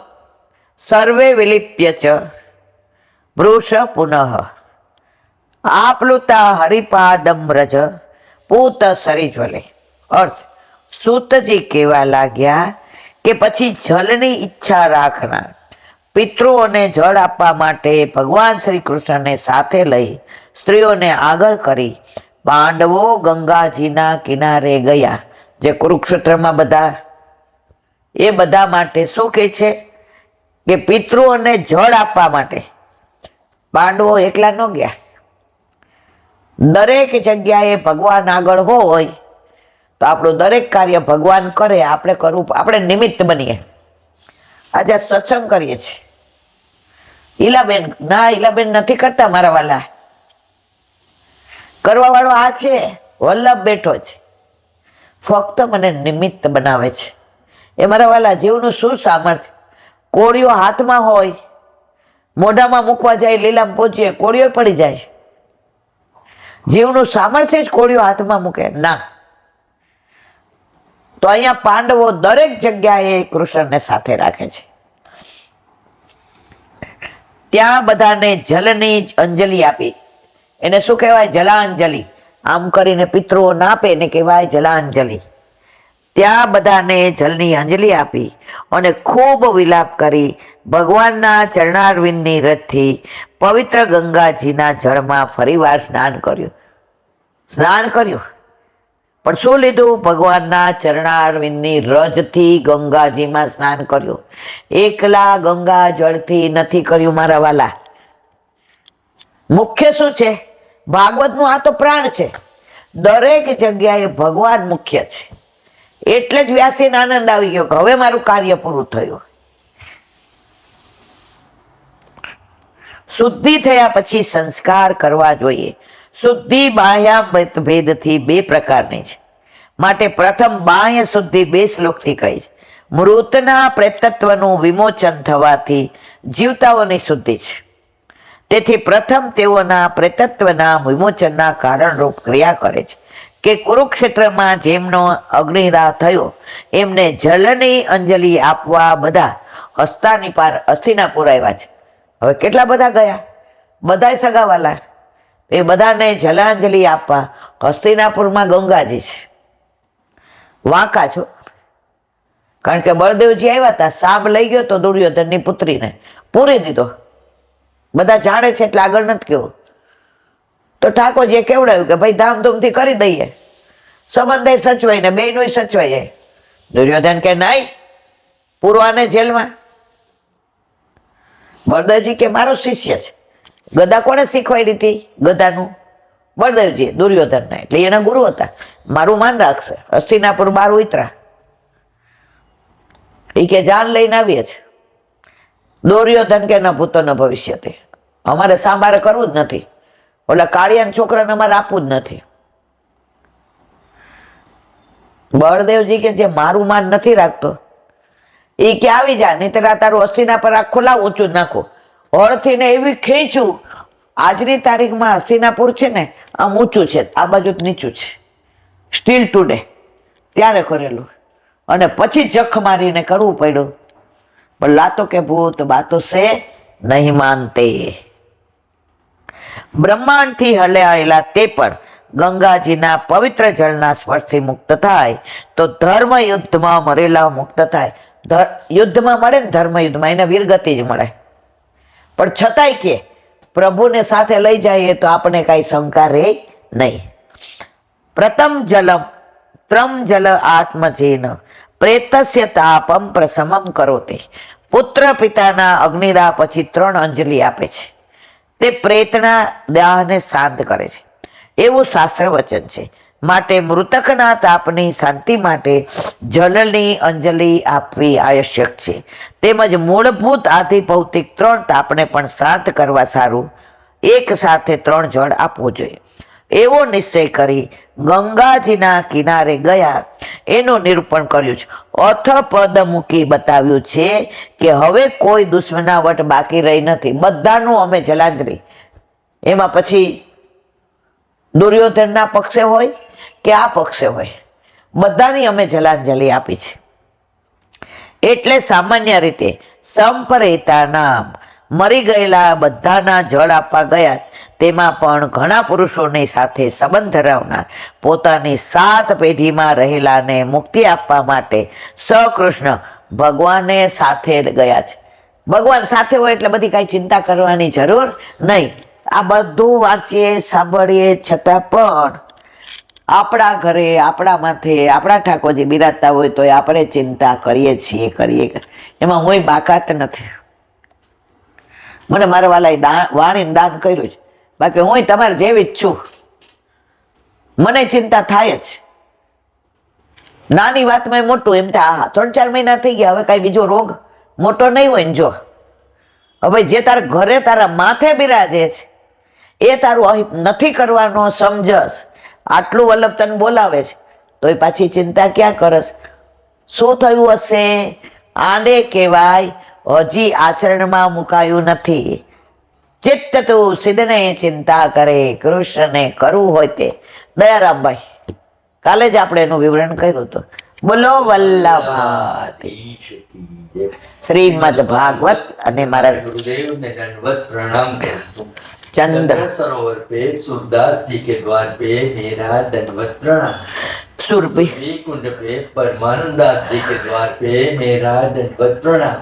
સર્વે વિલિપ્ય ચ વૃષ પુનઃ આપ્લુતા હરિપાદમ રજ પૂત સરિજ્વલે. અર્થ સૂતજી કહેવા લાગ્યા કે પછી જલની ઈચ્છા રાખનાર પિતૃઓને જળ આપવા માટે ભગવાન શ્રી કૃષ્ણને સાથે લઈ સ્ત્રીઓને આગળ કરી પાંડવો ગંગાજીના કિનારે ગયા. જે કુરુક્ષેત્રમાં બધા એ બધા માટે શું કહે છે કે પિતૃઓને જળ આપવા માટે પાંડવો એકલા ન ગયા. દરેક જગ્યાએ ભગવાન આગળ હોય તો આપણું દરેક કાર્ય ભગવાન કરે, આપણે કરવું, આપણે નિમિત્ત બનીએ. આજે સત્સંગ કરીએ છીએ. ઈલાબેન ના, ઈલાબેન નથી કરતા મારા વાલા. કરવા વાળો આ છે, વલ્લભ બેઠો છે, ફક્ત મને નિમિત્ત બનાવે છે. એ મારા વાલા જીવનું શું સામર્થ્ય. કોળીઓ હાથમાં હોય, મોઢામાં મૂકવા જાય, લીલામાં પહોંચીએ, કોળીઓ પડી જાય. જીવનું સામર્થ્ય જ કોળીઓ હાથમાં મૂકે ના. તો અહીંયા પાંડવો દરેક જગ્યાએ કૃષ્ણને સાથે રાખે છે. ત્યાં બધાને જલની અંજલિ આપી. એને શું કહેવાય? જલાંજલિ. આમ કરીને પિતૃઓ ના આપે એને કહેવાય જલાંજલિ. ત્યાં બધાને જલની અંજલિ આપી અને ખૂબ વિલાપ કરી ભગવાનના ચરણારવિંદની રથથી પવિત્ર ગંગાજીના જળમાં ફરીવાર સ્નાન કર્યું. પણ શું લીધું? ભગવાનના ચરણારવિંદની રજથી ગંગાજીમાં સ્નાન કર્યું. એકલા ગંગા જળથી નથી કર્યું મારા વાલા. મુખ્ય શું છે? ભાગવતનું આ તો પ્રાણ છે. દરેક જગ્યાએ ભગવાન મુખ્ય છે. એટલે જ વ્યાસીને આનંદ આવી ગયો કે હવે મારું કાર્ય પૂરું થયું. શુદ્ધિ થયા પછી સંસ્કાર કરવા જોઈએ. શુદ્ધિ બાહ્ય ભેદથી 2 પ્રકારની છે. માટે પ્રથમ બાહ્ય શુદ્ધિ 2 શ્લોકથી કહી છે. મૃતના પ્રેતત્વનું વિમોચન થવાથી જીવતાઓની શુદ્ધિ છે. તેથી પ્રથમ તેઓના પ્રેતત્વના વિમોચનના કારણરૂપ ક્રિયા કરે છે કે કુરુક્ષેત્રમાં જેમનો અગ્નિદાહ થયો એમને જલની અંજલિ આપવા બધા હસ્તિનાપુર આવ્યા છે. હવે કેટલા બધા ગયા? બધા સગાવાલા. એ બધાને જલાંજલિ આપવા હસ્તિનાપુરમાં ગંગાજી છે. વાંકા છો. કારણ કે બળદેવજી આવ્યા હતા, સાપ લઈ ગયો તો દુર્યોધનની પુત્રીને પૂરી દીધો. બધા જાણે છે એટલે આગળ નથી કેવું. તો ઠાકોરજીએ કેવડાવ્યું કે ભાઈ ધામધૂમથી કરી દઈએ, સંબંધે સચવાય ને બેયનું સચવાઈ જાય. દુર્યોધન કે નહીં, પૂરવાને જેલમાં. બળદેવજી કે મારો શિષ્ય છે. ગદા કોને શીખવાડી હતી? ગદાનું બળદેવજી દુર્યોધનને, એટલે એના ગુરુ હતા. મારું માન રાખશે. હસ્તિનાપુર 12 ઉતરા એ કે જાન લઈને આવીએ છે. દુર્યોધન કે ન ભૂતો ન ભવિષ્ય, અમારે સાંભારે કરવું જ નથી, ઓલા કાળિયાના છોકરાને અમારે આપવું જ નથી. બળદેવજી કે જે મારું માન નથી રાખતો એ કે આવી જા, નહીં તો તારું હસ્તિનાપુર આખું લાવ ઊંચું જ નાખો. હળથી ને એવી ખેંચું, આજની તારીખમાં હસ્તિનાપુર છે ને આમ ઊંચું છે, આ બાજુ નીચું છે. સ્ટીલ ટુડે ત્યારે કરેલું, અને પછી જખ મારીને કરવું પડ્યું. પણ લાતો કે ભૂત બાતો સે નહીં માનતે. બ્રહ્માંડથી હલાયેલા તે પણ ગંગાજીના પવિત્ર જળના સ્પર્શથી મુક્ત થાય તો ધર્મ યુદ્ધમાં મરેલા મુક્ત થાય. યુદ્ધમાં મળે ને, ધર્મ યુદ્ધમાં એને વીરગતિ જ મળે. પણ છતાંય કે પ્રભુને સાથે લઈ જઈએ તો આપણે કઈ શંકા રહે નહીં. પ્રથમ જલમ ત્રમ જલ આત્મજીન પ્રેતસ્ય તાપમ પ્રસમમ કરોતે. પુત્ર પિતાના અગ્નિદાહ પછી 3 અંજલિ આપે છે. તે પ્રેતના દાહને શાંત કરે છે એવું શાસ્ત્ર વચન છે. માટે મૃતકના તાપની શાંતિ માટે જલની અંજલિ આપવી આવશ્યક છે. તેમજ મૂળભૂત આદિ ભૌતિક 3 તાપને પણ શાંત કરવા સારું એક સાથે 3 જળ આપવું જોઈએ એવો નિશ્ચય કરી ગંગાજીના કિનારે ગયા એનું નિરૂપણ કર્યું છે. અથ પદ મૂકી બતાવ્યું છે કે હવે કોઈ દુશ્મનાવટ બાકી રહી નથી, બધાનું અમે જલાંજલિ. એમાં પછી દુર્યોધનના પક્ષે હોય કે આ પક્ષે હોય, બધાની અમે જલાંજલિ આપી છે. એટલે સામાન્ય રીતે સંપરેતા નામ મરી ગયેલા બધાના જળ આપવા ગયા. તેમાં પણ ઘણા પુરુષોની સાથે સંબંધ ધરાવનાર પોતાની 7 પેઢીમાં રહેલાને મુક્તિ આપવા માટે સકૃષ્ણ ભગવાને સાથે ગયા છે. ભગવાન સાથે હોય એટલે બધી કાંઈ ચિંતા કરવાની જરૂર નહીં. આ બધું વાંચીએ સાંભળીએ છતાં પણ આપણા ઘરે આપણા માથે આપણા ઠાકોરજી બિરાજતા હોય તો આપણે ચિંતા કરીએ છીએ. એમાં હું બાકાત નથી. મને મારા વાલાએ વાણીને દાન કર્યું છે, બાકી હું તમારે જેવી જ છું. મને ચિંતા થાય જ. નાની વાતમાં મોટું એમ થાય, 3-4 મહિના થઈ ગયા, હવે કઈ બીજો રોગ મોટો નહીં હોય ને. જો હવે જે તારા ઘરે તારા માથે બિરાજે છે એ તારું નથી કરવાનો સમજસ, આટલું વલ્લભ તને બોલાવે છે તો એ પાછી ચિંતા ક્યાં કરસ? શું થયું હશે? આને કહેવાય હજી આચરણમાં મુકાયું નથી. ચિત્ત તું સિદ્ધને ચિંતા કરે, કૃષ્ણને કરવું હોય તે. દયારામભાઈ કાલે જ આપણે એનું વિવરણ કર્યું હતું. બોલો વલ્લભાતી શ્રીમદ ભાગવત. અને મારા गुरुदेव ने दंडवत प्रणाम करता हूँ। चंद्र सरोवर पे सूरदास जी के द्वार पे मेरा दंडवत प्रणाम। સુરભી कुंड पे परमानंद दास जी के द्वार पे मेरा दंडवत प्रणाम।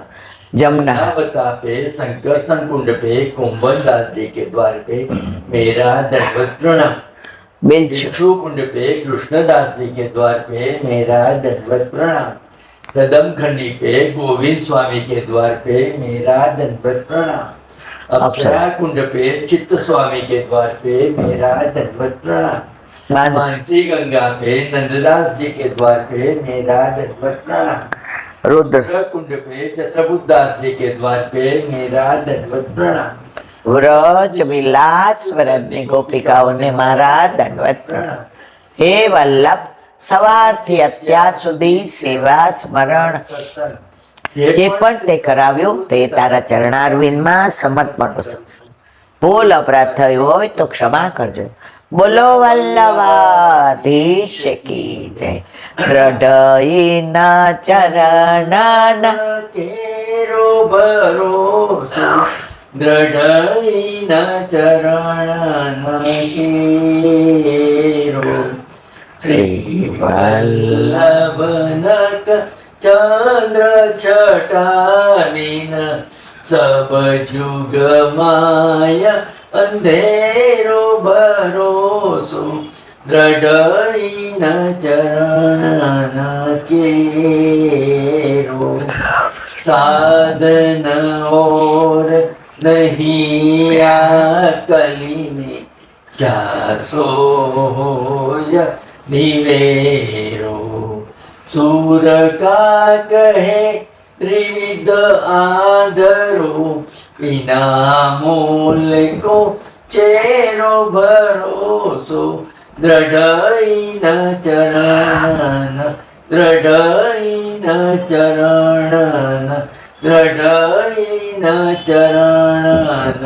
જમના नावता पे संकर्षण कुंड पे कुंभन दास जी के द्वार पे मेरा दंडवत प्रणाम। બેલચુ बिच्छू कुंड पे कृष्णदास जी के द्वार पे मेरा दंडवत प्रणाम। कदम खंडी पे गोविंद स्वामी के द्वार पे मेरा दंडवत प्रणाम। अप्सरा कुंड पे चित्त स्वामी के द्वार पे मेरा दंडवत प्रणाम। मानसी गंगा पे नंददास जी के द्वार पे मेरा दंडवत प्रणाम। રુદ્ર कुंड पे छत्रपुत दास जी के द्वार पे मेरा दंडवत प्रणाम। વ્રજ વિલાસ વ્રજની ગોપિકાઓને મારા દંડવત પ્રણામ. હે વલ્લભ, સવારથી અત્યાર સુધી સેવા સ્મરણ જે પણ તે કરાવ્યું તે તારા ચરણારવિંદમાં સમર્પણ છે. ભૂલ અપરાધ થયો હોય તો ક્ષમા કરજો. બોલો વલ્લભાધીશ કી જય. હૃદયના ચરણના કેરો ભરોસો દ્રઢઈના ચરણ કેરો. શ્રી वल्लभनक चंद्र छटाविन सब जुग माया अंधेरो भरोसो दृढ़ई न चरण न केरो साधन और नहीं आ कली में क्या सोय निवेरो सूर का कहे त्रिविध आदरो बिना मूल को चेरो भरोसो दृढ़ई न चरण दृढ़ई न चरण दृढ़ई न चरण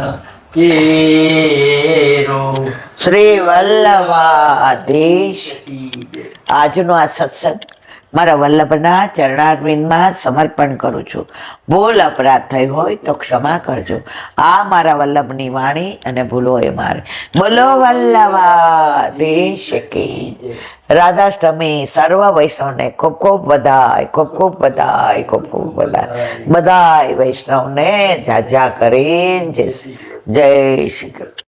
केरो શ્રી વલ્લભાધીશ. આજનો આ સત્સંગ મારા વલ્લભના ચરણારવિંદમાં સમર્પણ કરું છું. ભૂલ અપરાધ થઈ હોય તો ક્ષમા કરજો. આ મારા વલ્લભની વાણી અને ભૂલો એ મારે. બોલો વલ્લભાધીશ કી. રાધાષ્ટમી સર્વ વૈષ્ણવને ખૂબ ખૂબ વધાય, ખૂબ ખૂબ વધાય, ખૂબ ખૂબ વધાય. બધાય વૈષ્ણવને જાજા કરીને જય શ્રી કૃષ્ણ.